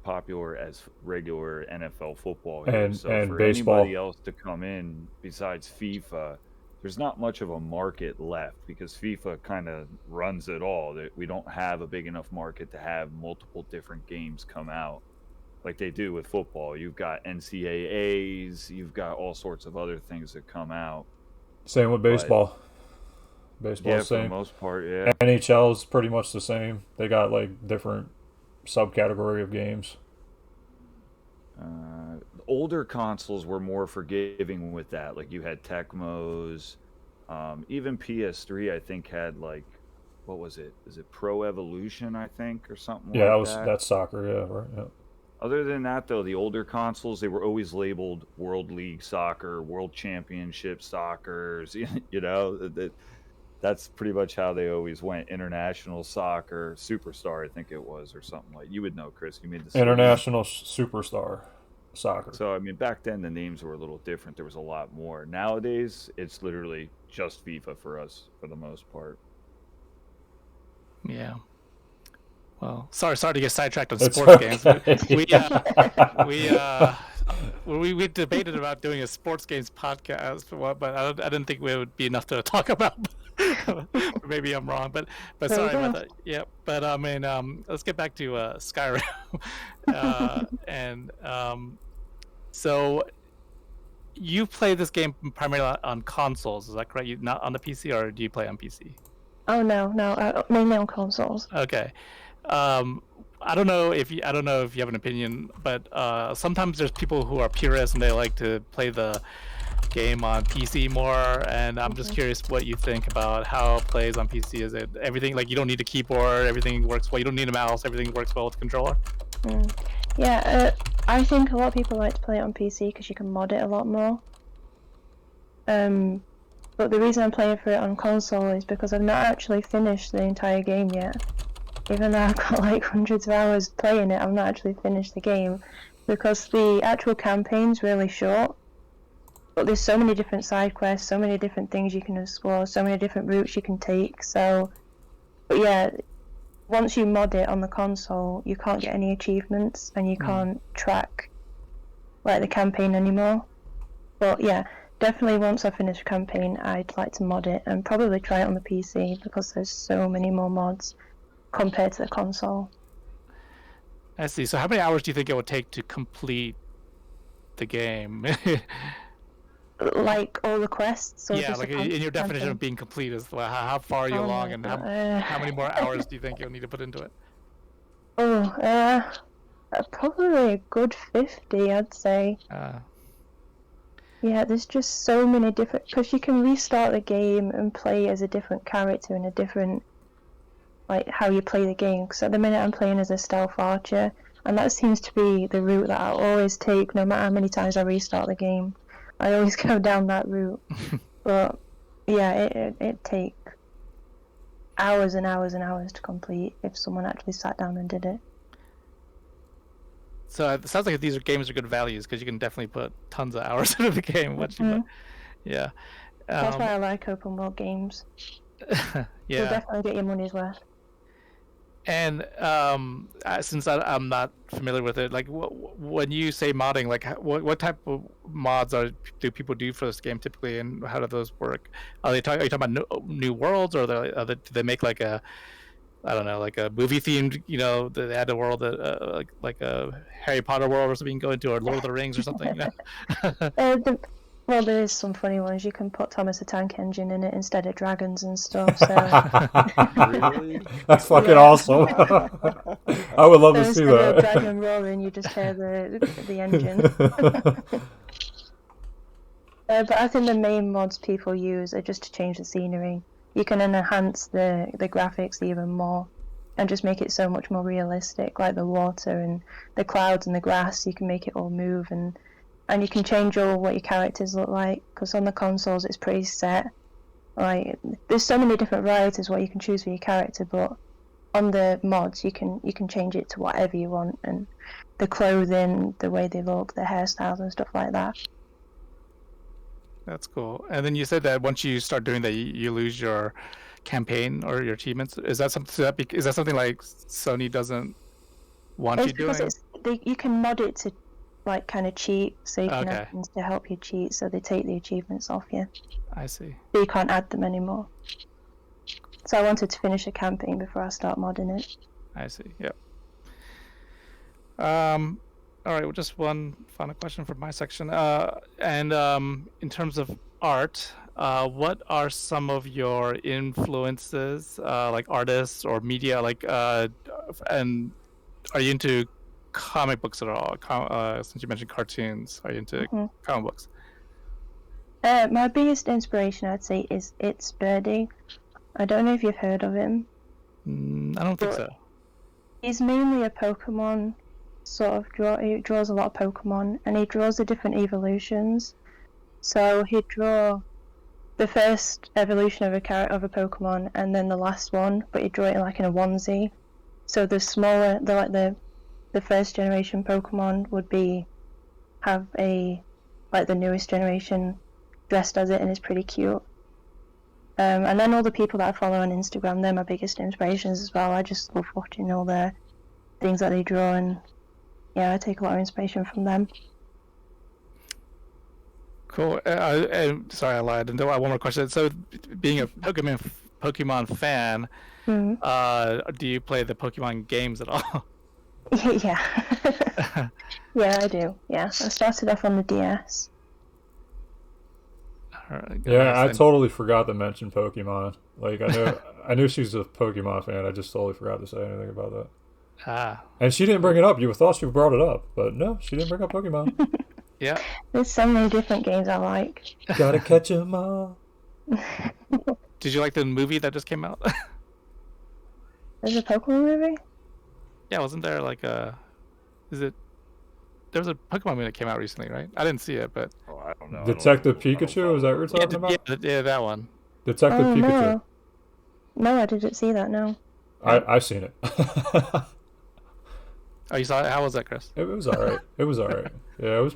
popular as regular NFL football here. And for baseball. Anybody else to come in besides FIFA, there's not much of a market left because FIFA kind of runs it all. We don't have a big enough market to have multiple different games come out like they do with football. You've got NCAAs, you've got all sorts of other things that come out. Same with baseball. Baseball's for same. the most part, yeah. NHL's pretty much the same. They got like different subcategory of games. Older consoles were more forgiving with that. Like you had Tecmos, even PS3 I think had like, what was it? Is it Pro Evolution I think or something? Yeah, like that's soccer. Yeah, right. Yeah. Other than that though, the older consoles they were always labeled World League Soccer, World Championship Soccer. That's pretty much how they always went. International Soccer, Superstar, I think it was, or something like. You would know, Chris. You made the International Superstar Soccer. So, I mean, back then the names were a little different. There was a lot more. Nowadays, it's literally just FIFA for us, for the most part. Yeah. Well, sorry to get sidetracked on It's sports okay. games. We debated about doing a sports games podcast, but I didn't think it would be enough to talk about. Maybe I'm wrong, but sorry about that. Yeah, but I mean, let's get back to Skyrim. So you play this game primarily on consoles, is that correct? You not on the PC, or do you play on PC? Oh no, mainly on consoles. Okay. I don't know if you have an opinion, but sometimes there's people who are purists and they like to play the game on PC more, and I'm just curious what you think about how it plays on PC. Is it everything like you don't need a keyboard, everything works well, you don't need a mouse, everything works well with the controller? Yeah, I think a lot of people like to play it on PC because you can mod it a lot more. But the reason I'm playing for it on console is because I've not actually finished the entire game yet. Even though I've got like hundreds of hours playing it, I've not actually finished the game because the actual campaign's really short. But there's so many different side quests, so many different things you can explore, so many different routes you can take. But yeah, once you mod it on the console, you can't get any achievements and you can't track like the campaign anymore. But yeah, definitely once I finish the campaign, I'd like to mod it and probably try it on the PC because there's so many more mods compared to the console. I see. So how many hours do you think it would take to complete the game? Like all the quests? Or yeah, just like the in your definition campaign? of being complete is how far are you along, and how many more hours do you think you'll need to put into it? Probably a good 50, I'd say. Yeah, there's just so many different, because you can restart the game and play as a different character and a different, like, how you play the game. Because at the minute I'm playing as a stealth archer. And that seems to be the route that I always take, no matter how many times I restart the game. I always go down that route. But yeah, it take hours and hours and hours to complete if someone actually sat down and did it. So it sounds like these games are good values because you can definitely put tons of hours into the game once you put. Yeah. That's why I like open world games. Yeah. You'll definitely get your money's worth. And since I'm not familiar with it, like when you say modding, like what type of mods do people do for this game typically, and how do those work? Are you talking about new worlds, or do they make like a, I don't know, like a movie themed, they add a world that like a Harry Potter world or something you can go into, or Lord of the Rings or something? Well, there is some funny ones. You can put Thomas the Tank Engine in it instead of dragons and stuff. So Really? That's fucking awesome. I would love to see instead of a that. dragon roaring, you just hear the engine. But I think the main mods people use are just to change the scenery. You can enhance the graphics even more and just make it so much more realistic, like the water and the clouds and the grass. You can make it all move, and you can change all what your characters look like, because on the consoles it's pretty set. Like, there's so many different varieties what you can choose for your character, but on the mods you can change it to whatever you want, and the clothing, the way they look, the hairstyles and stuff like that. That's cool. And then you said that once you start doing that, you lose your campaign or your achievements. Is that something? Is that something like Sony doesn't want you doing? You can mod it to like kind of cheat, so you can Okay. add things to help you cheat, so they take the achievements off you. I see. So you can't add them anymore. So I wanted to finish a campaign before I start modding it. I see. Yep. All right. Well, just one final question from my section. In terms of art, what are some of your influences, like artists or media? And are you into comic books at all? Since you mentioned cartoons, are you into comic books? My biggest inspiration, I'd say, is It's Birdie. I don't know if you've heard of him. I don't think so. He's mainly a Pokemon sort of he draws a lot of Pokemon, and he draws the different evolutions. So he'd draw the first evolution of a Pokemon, and then the last one, but he'd draw it in a onesie. So the smaller, the first generation Pokemon would have the newest generation dressed as it, and it's pretty cute. And then all the people that I follow on Instagram, they're my biggest inspirations as well. I just love watching all their things that they draw, and yeah, I take a lot of inspiration from them. Cool. Sorry, I lied. And one more question. So, being a Pokemon fan, do you play the Pokemon games at all? Yeah. Yeah, I do. Yeah, I started off on the DS. Right, Yeah, I totally forgot to mention Pokemon. Like, I knew she's a Pokemon fan. I just totally forgot to say anything about that. And she didn't bring it up. You thought she brought it up, but no, she didn't bring up Pokemon. Yeah. There's so many different games I like. Gotta catch 'em all. Did you like the movie that just came out? There's a Pokemon movie? Yeah, wasn't there there was a Pokemon movie that came out recently, right? I didn't see it, but I don't know. Detective Pikachu? Is that what you're talking about? Yeah, that one. Detective Pikachu. No, I didn't see that. No. I've seen it. Oh, you saw it? How was that, Chris? It was alright. It was alright. Yeah, it was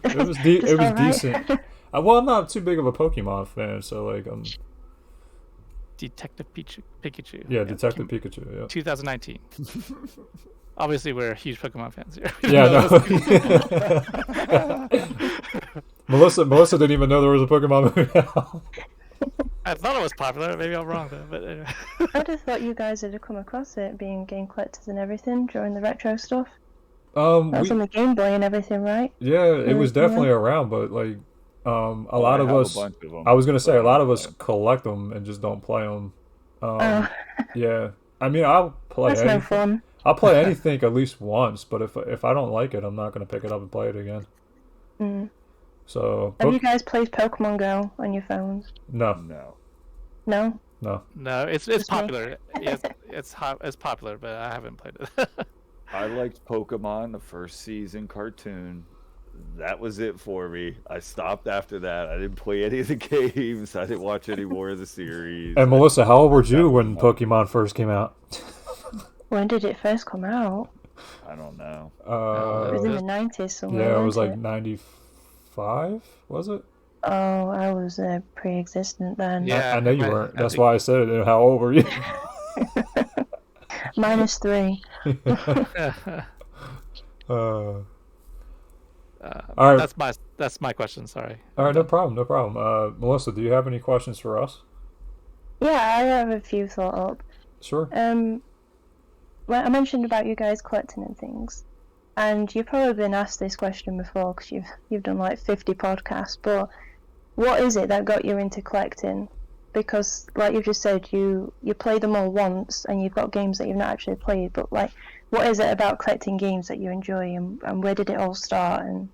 decent. Well, I'm not too big of a Pokemon fan, so Detective Pikachu. Yeah, Detective Pikachu. Yeah. 2019. Obviously, we're huge Pokemon fans here. Yeah, no. Melissa didn't even know there was a Pokemon movie out. I thought it was popular. Maybe I'm wrong, though. But anyway. I just thought you guys had come across it, being game collectors and everything during the retro stuff. That was on the Game Boy and everything, right? Yeah, it was definitely around, but a lot of us. I was gonna say a lot of us collect them and just don't play them. Yeah, I mean, I'll play. That's no fun. I'll play anything at least once, but if I don't like it, I'm not gonna pick it up and play it again. So. Have you guys played Pokemon Go on your phones? No. No. No, it's popular. It's popular, but I haven't played it. I liked Pokemon, the first season cartoon. That was it for me. I stopped after that. I didn't play any of the games. I didn't watch any more of the series. And Melissa, how old were That you was when enough. Pokemon first came out? When did it first come out? I don't know. It was in Uh, the 90s somewhere, yeah, it was wasn't like it? 95, was it? Oh, I was pre-existent then. Yeah, I know you I weren't. That's think why I said it. How old were you? -3. uh, all right. that's my question. Sorry. All right, no problem, no problem. Melissa, do you have any questions for us? Yeah, I have a few thought up. Sure. Well, I mentioned about you guys collecting and things, and you've probably been asked this question before because you've done like 50 podcasts. But what is it that got you into collecting? Because, like you just said, you play them all once, and you've got games that you've not actually played. But like, what is it about collecting games that you enjoy, and where did it all start? And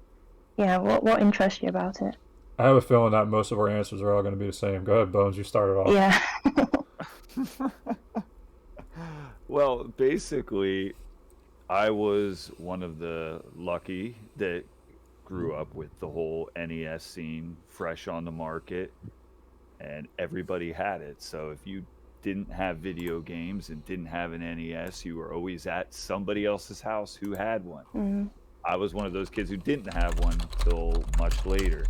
yeah, what interests you about it? I have a feeling that most of our answers are all going to be the same. Go ahead, Bones. You started off. Yeah. Well, basically, I was one of the lucky that grew up with the whole NES scene fresh on the market, and everybody had it. So if you didn't have video games and didn't have an NES, you were always at somebody else's house who had one. Mm. I was one of those kids who didn't have one till much later.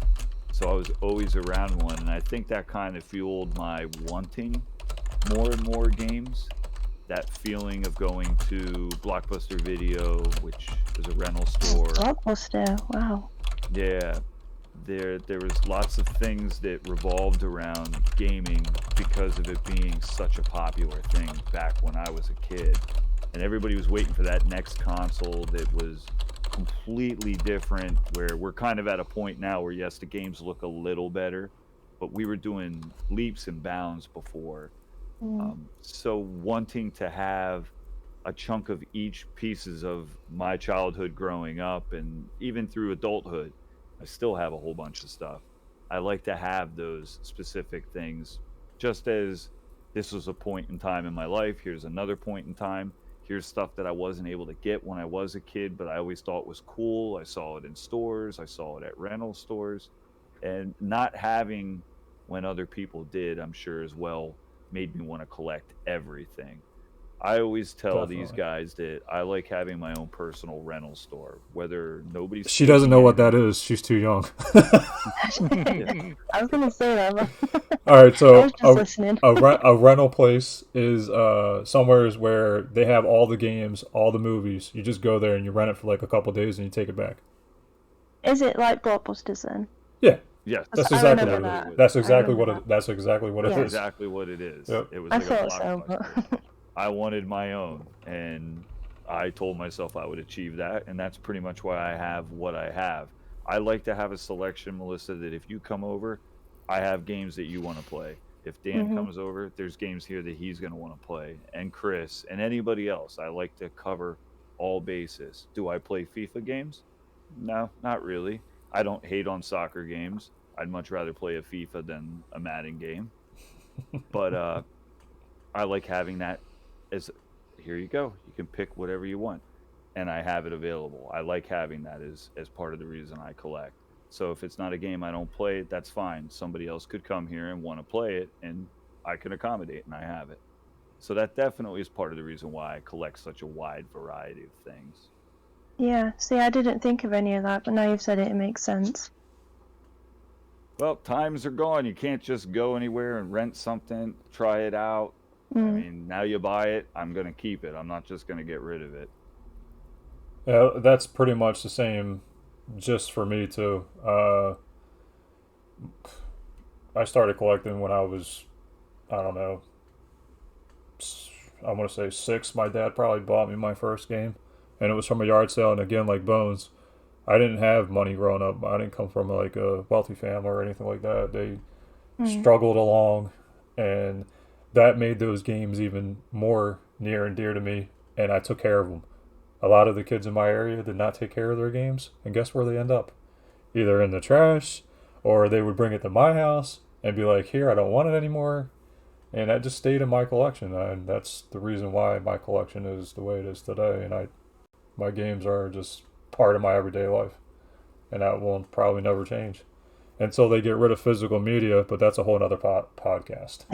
So I was always around one, and I think that kind of fueled my wanting more and more games. That feeling of going to Blockbuster Video, which is a rental store. Blockbuster. Wow. Yeah, there was lots of things that revolved around gaming because of it being such a popular thing back when I was a kid. And everybody was waiting for that next console that was completely different, where we're kind of at a point now where, yes, the games look a little better, but we were doing leaps and bounds before. So wanting to have a chunk of each pieces of my childhood growing up, and even through adulthood, I still have a whole bunch of stuff. I like to have those specific things, just as this was a point in time in my life. Here's another point in time. Here's stuff that I wasn't able to get when I was a kid, but I always thought was cool. I saw it in stores. I saw it at rental stores. And not having when other people did, I'm sure as well, made me want to collect everything. I always tell these Definitely. guys that I like having my own personal rental store, whether nobody's She doesn't taking know what anything. that is. She's too young. I was gonna say that. But All right, I so was just listening. a rental place is somewhere where they have all the games, all the movies. You just go there and you rent it for like a couple days and you take it back. Is it like Blockbusters then? Yeah, Yes, that's I exactly remember what it that. is. That's I exactly remember what it. That's exactly what that's it is. exactly what it is. Yep. It was I like a thought so, blockbuster. but I wanted my own, and I told myself I would achieve that, and that's pretty much why I have what I have. I like to have a selection, Melissa, that if you come over, I have games that you want to play. If Dan comes over, there's games here that he's going to want to play, and Chris, and anybody else. I like to cover all bases. Do I play FIFA games? No, not really. I don't hate on soccer games. I'd much rather play a FIFA than a Madden game. But I like having that as, here you go. You can pick whatever you want, and I have it available. I like having that as part of the reason I collect. So if it's not a game I don't play, that's fine. Somebody else could come here and want to play it, and I can accommodate, and I have it. So that definitely is part of the reason why I collect such a wide variety of things. yeah. See, I didn't think of any of that, but now you've said it, it makes sense. Well, times are gone. You can't just go anywhere and rent something, try it out. I mean, now you buy it, I'm going to keep it. I'm not just going to get rid of it. Yeah, that's pretty much the same, just for me too. I started collecting when I was, I don't know, I want to say 6. My dad probably bought me my first game, and it was from a yard sale. And again, like Bones, I didn't have money growing up. I didn't come from like a wealthy family or anything like that. They struggled along, and that made those games even more near and dear to me. And I took care of them. A lot of the kids in my area did not take care of their games, and guess where they end up? Either in the trash, or they would bring it to my house and be like, "Here, I don't want it anymore." And that just stayed in my collection, and that's the reason why my collection is the way it is today. And My games are just part of my everyday life, and that will probably never change until they get rid of physical media. But that's a whole other podcast.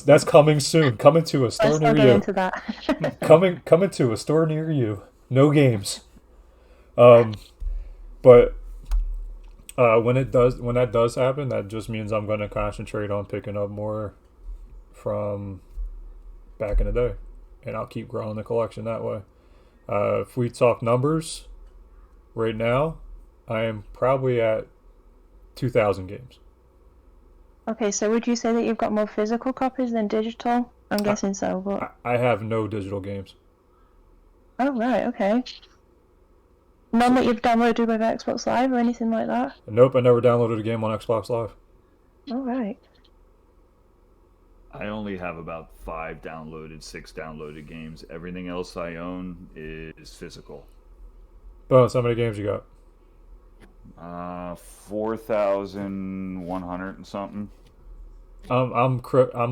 that's coming soon. Coming to a store Let's near not get you. into that. Coming to a store near you. No games. But when that does happen, that just means I'm going to concentrate on picking up more from back in the day, and I'll keep growing the collection that way. If we talk numbers, right now, I am probably at 2,000 games. Okay, so would you say that you've got more physical copies than digital? I'm guessing so, but... I have no digital games. Oh, right, okay. None that you've downloaded with Xbox Live or anything like that? Nope, I never downloaded a game on Xbox Live. Oh, right. I only have about 6 downloaded games. Everything else I own is physical. Bones, how many games you got? 4,100 and something. I'm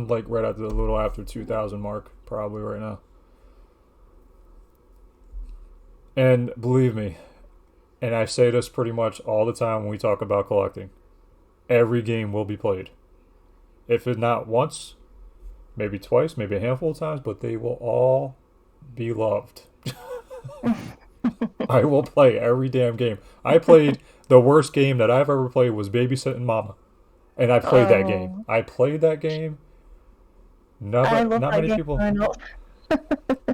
like right at the little after 2,000 mark probably right now. And believe me, and I say this pretty much all the time when we talk about collecting, every game will be played. If it's not once, maybe twice, maybe a handful of times, but they will all be loved. I will play every damn game. I played the worst game that I've ever played was Babysitting Mama. And I played that game. I played that game. Not many people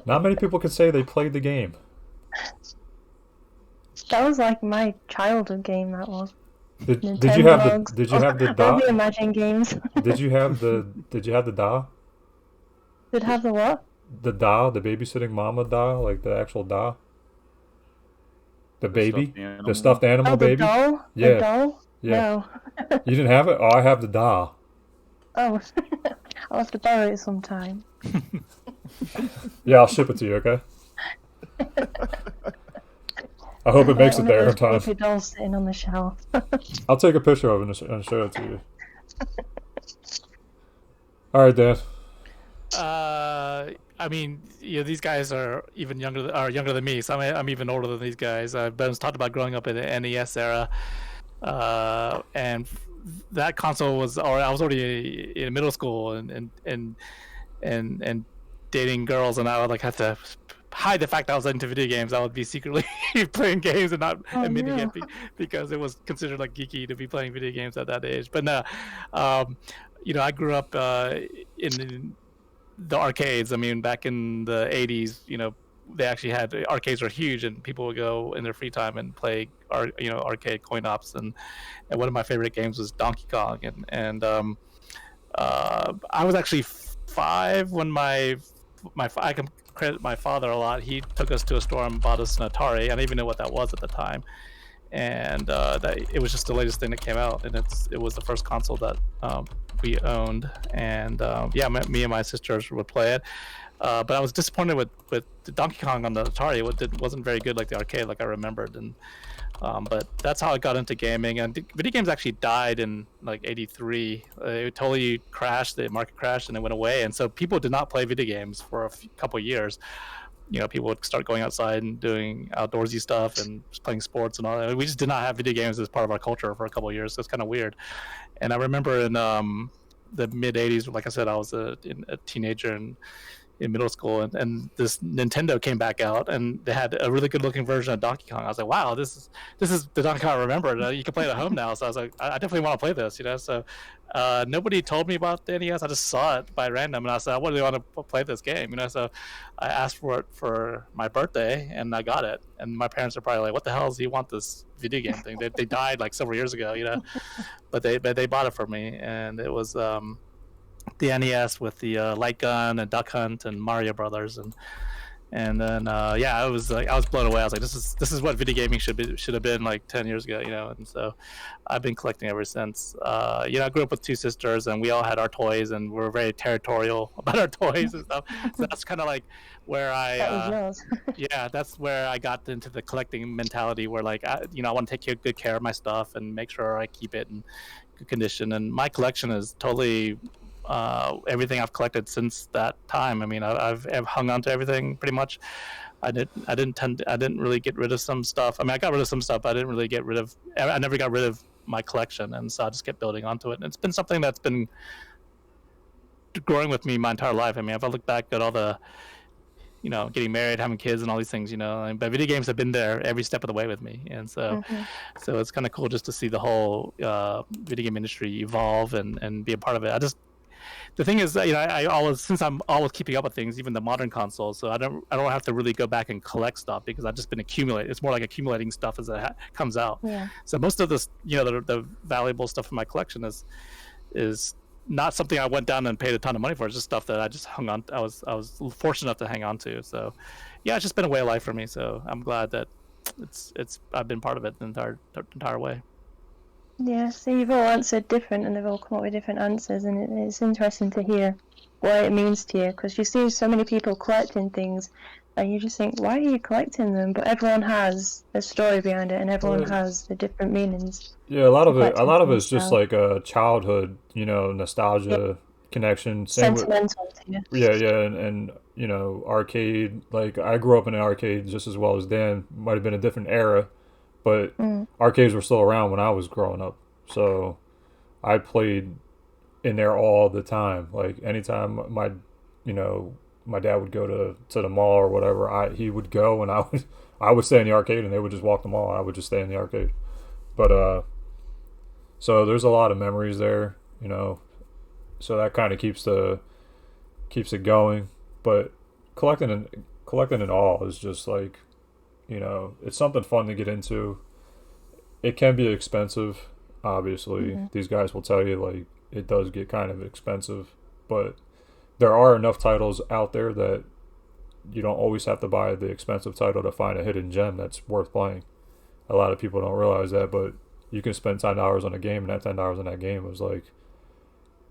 not many people could say they played the game. That was like my childhood game, that was. Did you have the All da? the Imagine games. Did you have the da? Did have the what? The da, the Babysitting Mama da, like the actual da? The baby? The stuffed animal baby? The doll? Yeah. The doll? Yeah. No. You didn't have it? Oh, I have the da. Oh. I'll have to borrow it sometime. Yeah, I'll ship it to you, okay? I hope it makes it there in time. Creepy doll sitting on the shelf. I'll take a picture of it and show it to you. All right, Dan. I mean, these guys are even younger than me, so I'm even older than these guys. Bones talked about growing up in the NES era, and that console was, or I was already in middle school and dating girls, and I would like have to hide the fact that I was into video games. I would be secretly playing games and not admitting it because it was considered like geeky to be playing video games at that age. But no, I grew up in the arcades. I mean, back in the 80s, they actually had arcades were huge, and people would go in their free time and play arcade coin ops. And one of my favorite games was Donkey Kong. And I was actually 5 when I can credit my father a lot. He took us to a store and bought us an Atari. I didn't even know what that was at the time. And that it was just the latest thing that came out, and it was the first console that we owned. And me and my sisters would play it. But I was disappointed with the Donkey Kong on the Atari. It wasn't very good like the arcade, like I remembered. And but that's how I got into gaming. And video games actually died in like '83. It totally crashed. The market crashed, and it went away. And so people did not play video games for a couple of years. People would start going outside and doing outdoorsy stuff and just playing sports and all that. We just did not have video games as part of our culture for a couple of years. So it's kind of weird. And I remember in the mid 80s, like I said, I was a teenager and in middle school, and this Nintendo came back out, and they had a really good looking version of Donkey Kong. I was like, wow, this is the Donkey Kong I remembered. You can play it at home now. So I was like, I definitely want to play this, So nobody told me about the NES. I just saw it by random, and I said, I really want to play this game, So I asked for it for my birthday, and I got it. And my parents are probably like, what the hell does he want this video game thing? They died like several years ago, but they bought it for me, and it was the NES with the light gun and Duck Hunt and Mario Brothers, and then I was blown away. I was like, this is what video gaming should have been like 10 years ago, And so I've been collecting ever since. I grew up with 2 sisters, and we all had our toys, and we were very territorial about our toys and stuff. So that's kind of like where that's where I got into the collecting mentality, where like I want to take good care of my stuff and make sure I keep it in good condition. And my collection is totally everything I've collected since that time. I mean, I've hung on to everything pretty much. I didn't really get rid of some stuff. I mean, I got rid of some stuff, but I didn't really get rid of. I never got rid of my collection, and so I just kept building onto it. And it's been something that's been growing with me my entire life. I mean, if I look back at all the, getting married, having kids, and all these things, but video games have been there every step of the way with me, and so it's kind of cool just to see the whole video game industry evolve and be a part of it. The thing is, I always, since I'm always keeping up with things, even the modern consoles, so I don't have to really go back and collect stuff because I've just been accumulating. It's more like accumulating stuff as it comes out. Yeah. So most of this, the valuable stuff in my collection is not something I went down and paid a ton of money for. It's just stuff that I just hung on. I was fortunate enough to hang on to. So, yeah, it's just been a way of life for me. So I'm glad that I've been part of it the entire way. Yeah, so you've all answered different, and they've all come up with different answers, and it's interesting to hear what it means to you, because you see so many people collecting things, and you just think, why are you collecting them? But everyone has a story behind it, and everyone has the different meanings. Yeah, a lot of it's just like a childhood, nostalgia connection. Sentimental. Yeah, and arcade. Like I grew up in an arcade just as well as Dan. Might have been a different era, but arcades were still around when I was growing up. So I played in there all the time. Like anytime my dad would go to the mall or whatever, he would go and I would stay in the arcade and they would just walk the mall and I would just stay in the arcade. But so there's a lot of memories there, so that kind of keeps it going. But collecting it all is just like, it's something fun to get into. It can be expensive, obviously. These guys will tell you like it does get kind of expensive, but there are enough titles out there that you don't always have to buy the expensive title to find a hidden gem that's worth playing. A lot of people don't realize that, but you can spend $10 on a game, and that $10 on that game was like,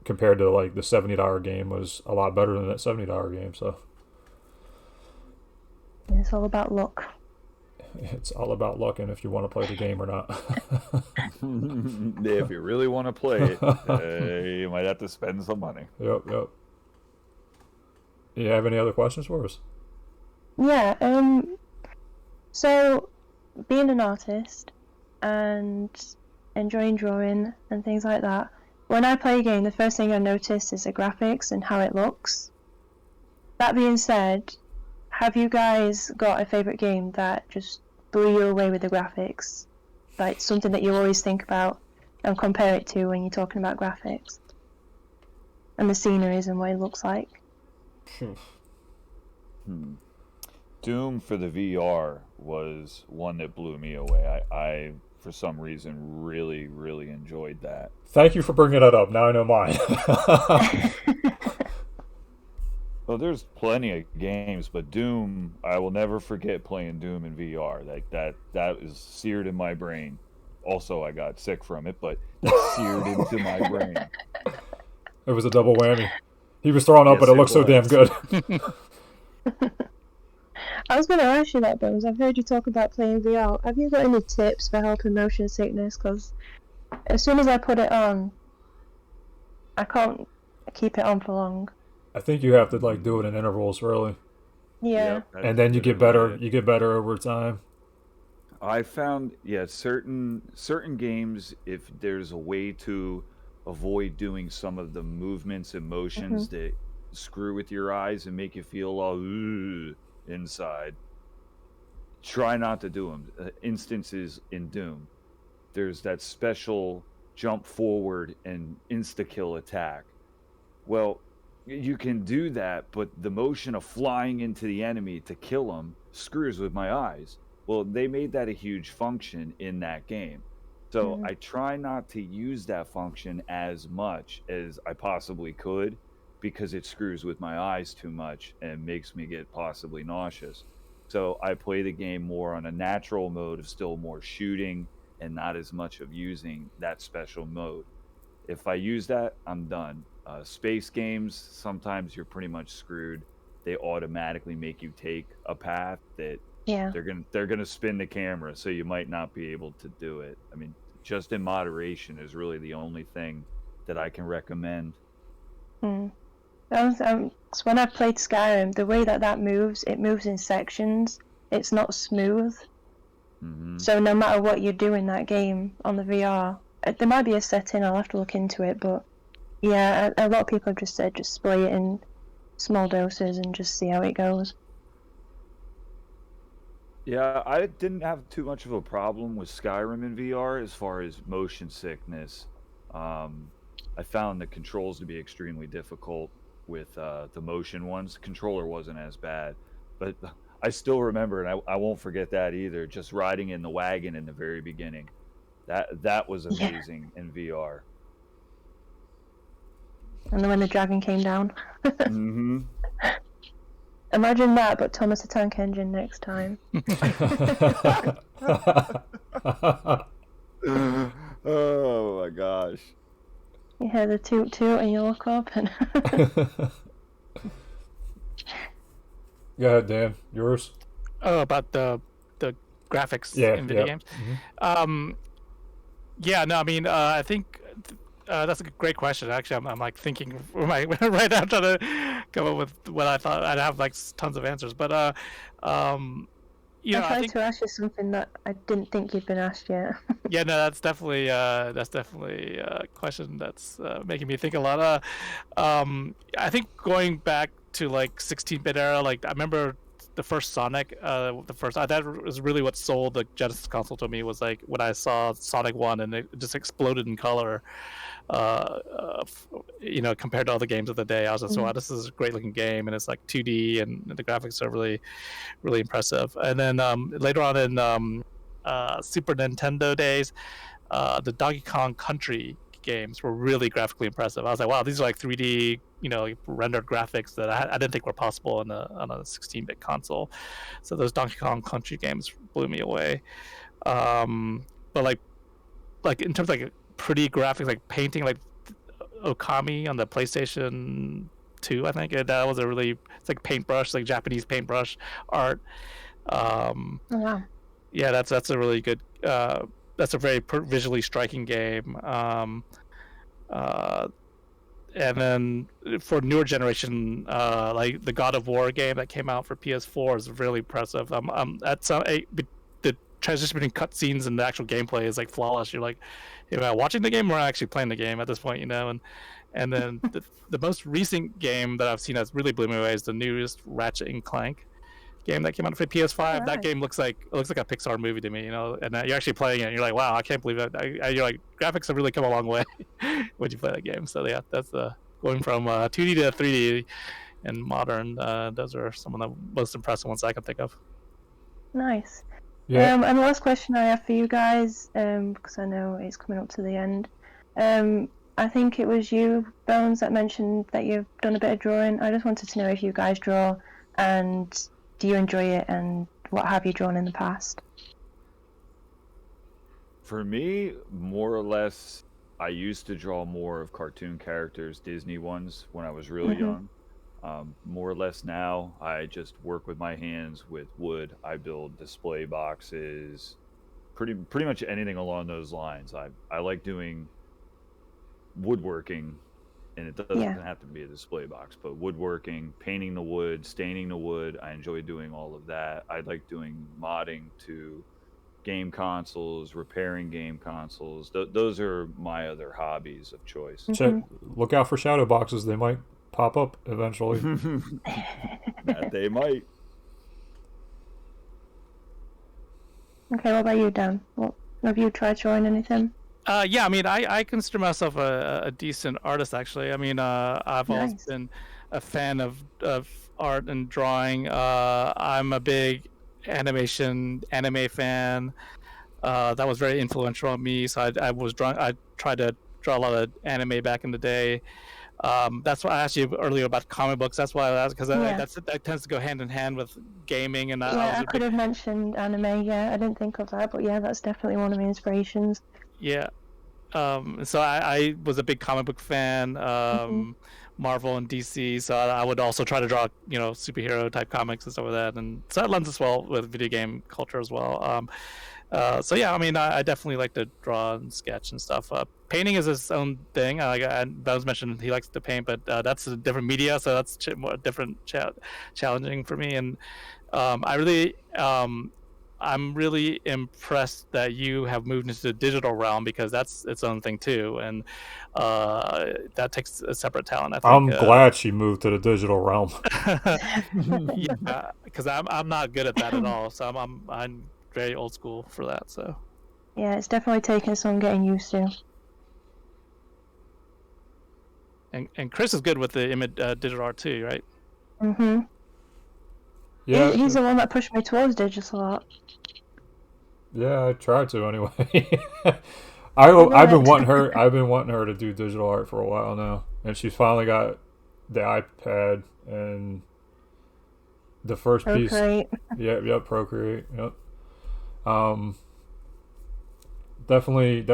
compared to like the $70 game, was a lot better than that $70 game. So it's all about luck. It's all about luck, and if you want to play the game or not. If you really want to play it, you might have to spend some money. Yep. You have any other questions for us? Yeah. So, being an artist and enjoying drawing and things like that, when I play a game, the first thing I notice is the graphics and how it looks. That being said, have you guys got a favourite game that just blew you away with the graphics? Like something that you always think about and compare it to when you're talking about graphics? And the sceneries and what it looks like? Doom for the VR was one that blew me away. I for some reason, really, really enjoyed that. Thank you for bringing that up. Now I know mine. Well, there's plenty of games, but Doom, I will never forget playing Doom in VR. Like that is seared in my brain. Also, I got sick from it, but that's seared into my brain. It was a double whammy. He was throwing up, but it looked so damn good. I was going to ask you that, Bones. I've heard you talk about playing VR. Have you got any tips for helping motion sickness? Because as soon as I put it on, I can't keep it on for long. I think you have to do it in intervals, really. Yeah. And then you get better. You get better over time. I found, certain games, if there's a way to avoid doing some of the movements and motions that screw with your eyes and make you feel all inside, try not to do them. Instances in Doom, there's that special jump forward and insta-kill attack. Well, you can do that, but the motion of flying into the enemy to kill them screws with my eyes. Well, they made that a huge function in that game. So I try not to use that function as much as I possibly could, because it screws with my eyes too much and makes me get possibly nauseous. So I play the game more on a natural mode of still more shooting and not as much of using that special mode. If I use that, I'm done. Space games, sometimes you're pretty much screwed. They automatically make you take a path that they're gonna spin the camera, so you might not be able to do it. I mean, just in moderation is really the only thing that I can recommend. I'm 'Cause when I played Skyrim, the way that moves, it moves in sections. It's not smooth. Mm-hmm. So no matter what you do in that game on the VR, there might be a setting, I'll have to look into it, but yeah, a lot of people have just said just spray it in small doses and just see how it goes. Yeah, I didn't have too much of a problem with Skyrim in VR as far as motion sickness. I found the controls to be extremely difficult with the motion ones. The controller wasn't as bad, but I still remember, and I won't forget that either, just riding in the wagon in the very beginning. That was amazing in VR. And then when the dragon came down. Mm-hmm. Imagine that, but Thomas the Tank Engine next time. Oh my gosh. You hear the toot toot and you look up and... Go ahead, Dan. Yours? Oh, about the graphics Yeah, in video games. Mm-hmm. Yeah, no, I mean, I think that's a great question. Actually, I'm like thinking right now, trying to come up with what I thought. I'd have like tons of answers, but you know, I tried I think, to ask you something that I didn't think you'd been asked yet. yeah, no, that's definitely a question that's making me think a lot. I think going back to like 16-bit era, like I remember the first Sonic, that was really what sold the Genesis console to me, was like when I saw Sonic 1 and it just exploded in color. You know, compared to all the games of the day, I was just, wow, this is a great looking game, and it's like 2D, and the graphics are really, really impressive. And then later on in Super Nintendo days, the Donkey Kong Country games were really graphically impressive. I was like, wow, these are like 3D, you know, rendered graphics that I didn't think were possible on a 16-bit console. So those Donkey Kong Country games blew me away. But like in terms of like pretty graphics, like painting, like Okami on the PlayStation 2, I think that was it's like paintbrush, like Japanese paintbrush art. Wow. Yeah, that's a really good. That's a very visually striking game. And then for newer generation, like the God of War game that came out for PS4 is really impressive. The transition between cutscenes and the actual gameplay is like flawless. You're like, am I watching the game or actually playing the game at this point? You know, and then the most recent game that I've seen that's really blew me away is the newest Ratchet and Clank game that came out for PS5. Right. That game looks like a Pixar movie to me, you know. And you're actually playing it, and you're like, wow, I can't believe that. You're like, graphics have really come a long way when you play that game. So yeah, that's going from 2D to 3D and modern. Those are some of the most impressive ones I can think of. Nice. Yeah. And the last question I have for you guys, because I know it's coming up to the end. I think it was you, Bones, that mentioned that you've done a bit of drawing. I just wanted to know if you guys draw, and do you enjoy it, and what have you drawn in the past? For me, more or less, I used to draw more of cartoon characters, Disney ones, when I was really young. More or less now, I just work with my hands with wood. I build display boxes, pretty much anything along those lines. I like doing woodworking, and it doesn't have to be a display box, but woodworking, painting the wood, staining the wood. I enjoy doing all of that. I like doing modding to game consoles, repairing game consoles. Those are my other hobbies of choice. Look out for shadow boxes. They might pop up eventually. That they might. Okay, what about you, Dan? Have you tried drawing anything? Yeah, I mean, I consider myself a decent artist, actually. I mean, I've always been a fan of art and drawing. I'm a big anime fan. That was very influential on me. So I tried to draw a lot of anime back in the day. That's why I asked you earlier about comic books. That's why I asked, because that tends to go hand in hand with gaming. And I could have mentioned anime. Yeah, I didn't think of that, but yeah, that's definitely one of my inspirations. Yeah. So I was a big comic book fan, Marvel and DC. So I would also try to draw, you know, superhero type comics and stuff like that. And so that lends us well with video game culture as well. So yeah, I mean, I definitely like to draw and sketch and stuff. Painting is its own thing. Bones mentioned he likes to paint, but that's a different media, so that's more different, challenging for me. And I really, I'm really impressed that you have moved into the digital realm because that's its own thing too, and that takes a separate talent. I think. I'm glad she moved to the digital realm. Yeah, because I'm not good at that at all. So I'm very old school for that. So. Yeah, it's definitely taken some getting used to. And Chris is good with the image digital art too, right? Mm-hmm. Yeah, He's the one that pushed me towards digital art. yeah, I tried to anyway. I've been wanting her to do digital art for a while now, and she's finally got the iPad and the first Procreate. piece. Yep, Procreate. Yep. Definitely.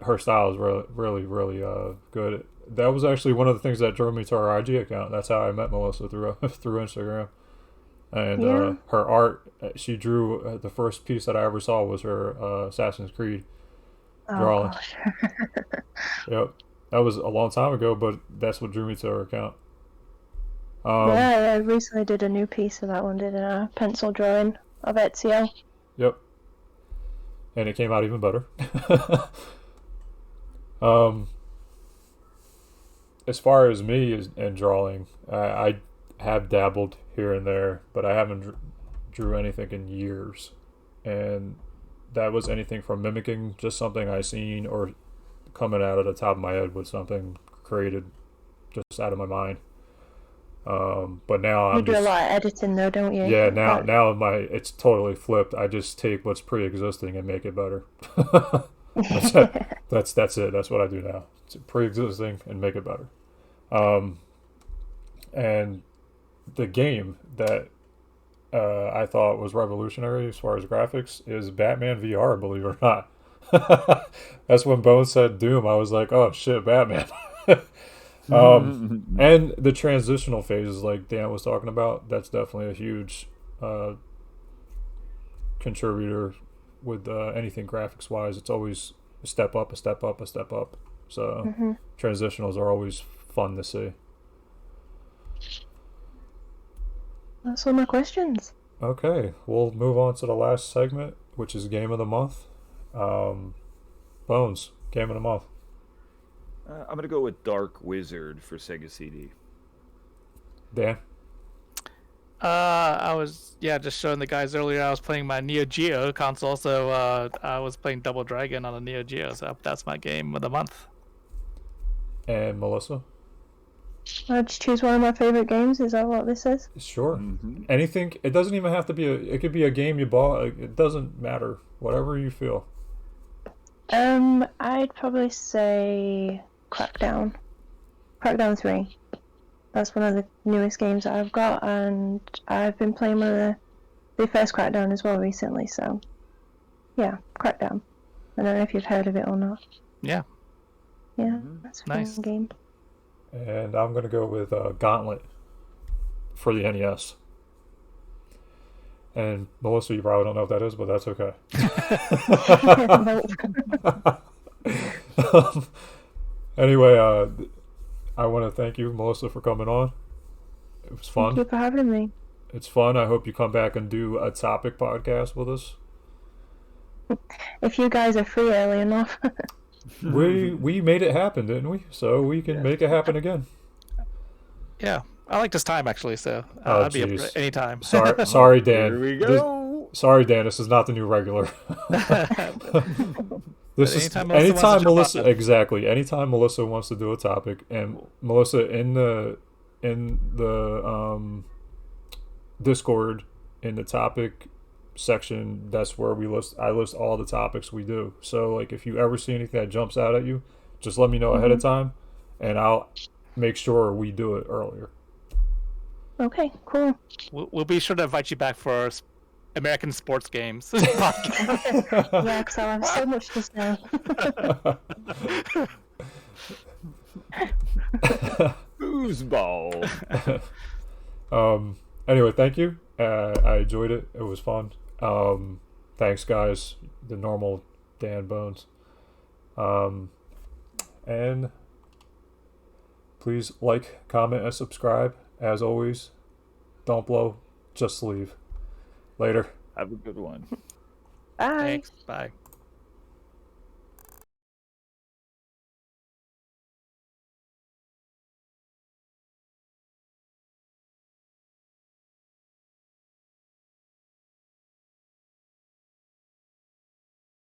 Her style is really good. That was actually one of the things that drove me to her IG account. That's how I met Melissa through Instagram. And Yeah. her art, she drew the first piece that I ever saw was her Assassin's Creed drawing. Oh, gosh. Yep, that was a long time ago, but that's what drew me to her account. Yeah, I recently did a new piece of that one, did a pencil drawing of Ezio. Yep, and it came out even better. As far as me and drawing, I have dabbled here and there, but I haven't drew anything in years, and that was anything from mimicking just something I seen or coming out of the top of my head with something created just out of my mind. But now You I'm do just, a lot of editing though, don't you? yeah, now But- it's totally flipped. I just take what's pre-existing and make it better. That's it. That's what I do now. It's pre-existing and make it better. And the game that I thought was revolutionary as far as graphics is Batman VR, believe it or not. That's when Bones said Doom. I was like, oh shit, Batman. And the transitional phases like Dan was talking about, that's definitely a huge contributor with anything graphics wise. It's always a step up, a step up, a step up. So transitionals are always fun to see. That's all my questions. Okay, we'll move on to the last segment, which is Game of the Month. Bones, Game of the Month. I'm going to go with Dark Wizard for Sega CD. Dan? I was just showing the guys earlier. I was playing my Neo Geo console, so I was playing Double Dragon on a Neo Geo. So that's my game of the month. And Melissa? I'll just choose one of my favorite games. Is that what this is? Sure. Anything. It doesn't even have to be it could be a game you bought. It doesn't matter. Whatever you feel. I'd probably say Crackdown. Crackdown 3. That's one of the newest games that I've got, and I've been playing one of the first Crackdown as well recently, so yeah, Crackdown. I don't know if you've heard of it or not. Yeah. Yeah, that's a Nice. fun game. And I'm going to go with Gauntlet for the NES. And Melissa, you probably don't know what that is, but that's okay. Anyway, I want to thank you, Melissa, for coming on. It was fun. Thank you for having me. It's fun. I hope you come back and do a topic podcast with us. If you guys are free early enough. We made it happen, didn't we? So we can make it happen again. Yeah, I like this time actually, so Oh, I'd be up jeez. for anytime. Sorry, Dan. Here we This- go. sorry, Dan. This is not the new regular. This is anytime Melissa wants to anytime jump Melissa on it. exactly. Anytime Melissa wants to do a topic, and Melissa in the Discord in the topic section, that's where I list all the topics we do. So like if you ever see anything that jumps out at you, just let me know ahead of time, and I'll make sure we do it earlier. Okay, cool. We'll be sure to invite you back for our American sports games. Yeah, because I have so much to say. Foosball. Anyway, thank you. I enjoyed it. It was fun. Thanks, guys. The normal Dan Bones. And please like, comment, and subscribe. As always, don't blow, just leave. Later. Have a good one. Bye. Thanks. Bye.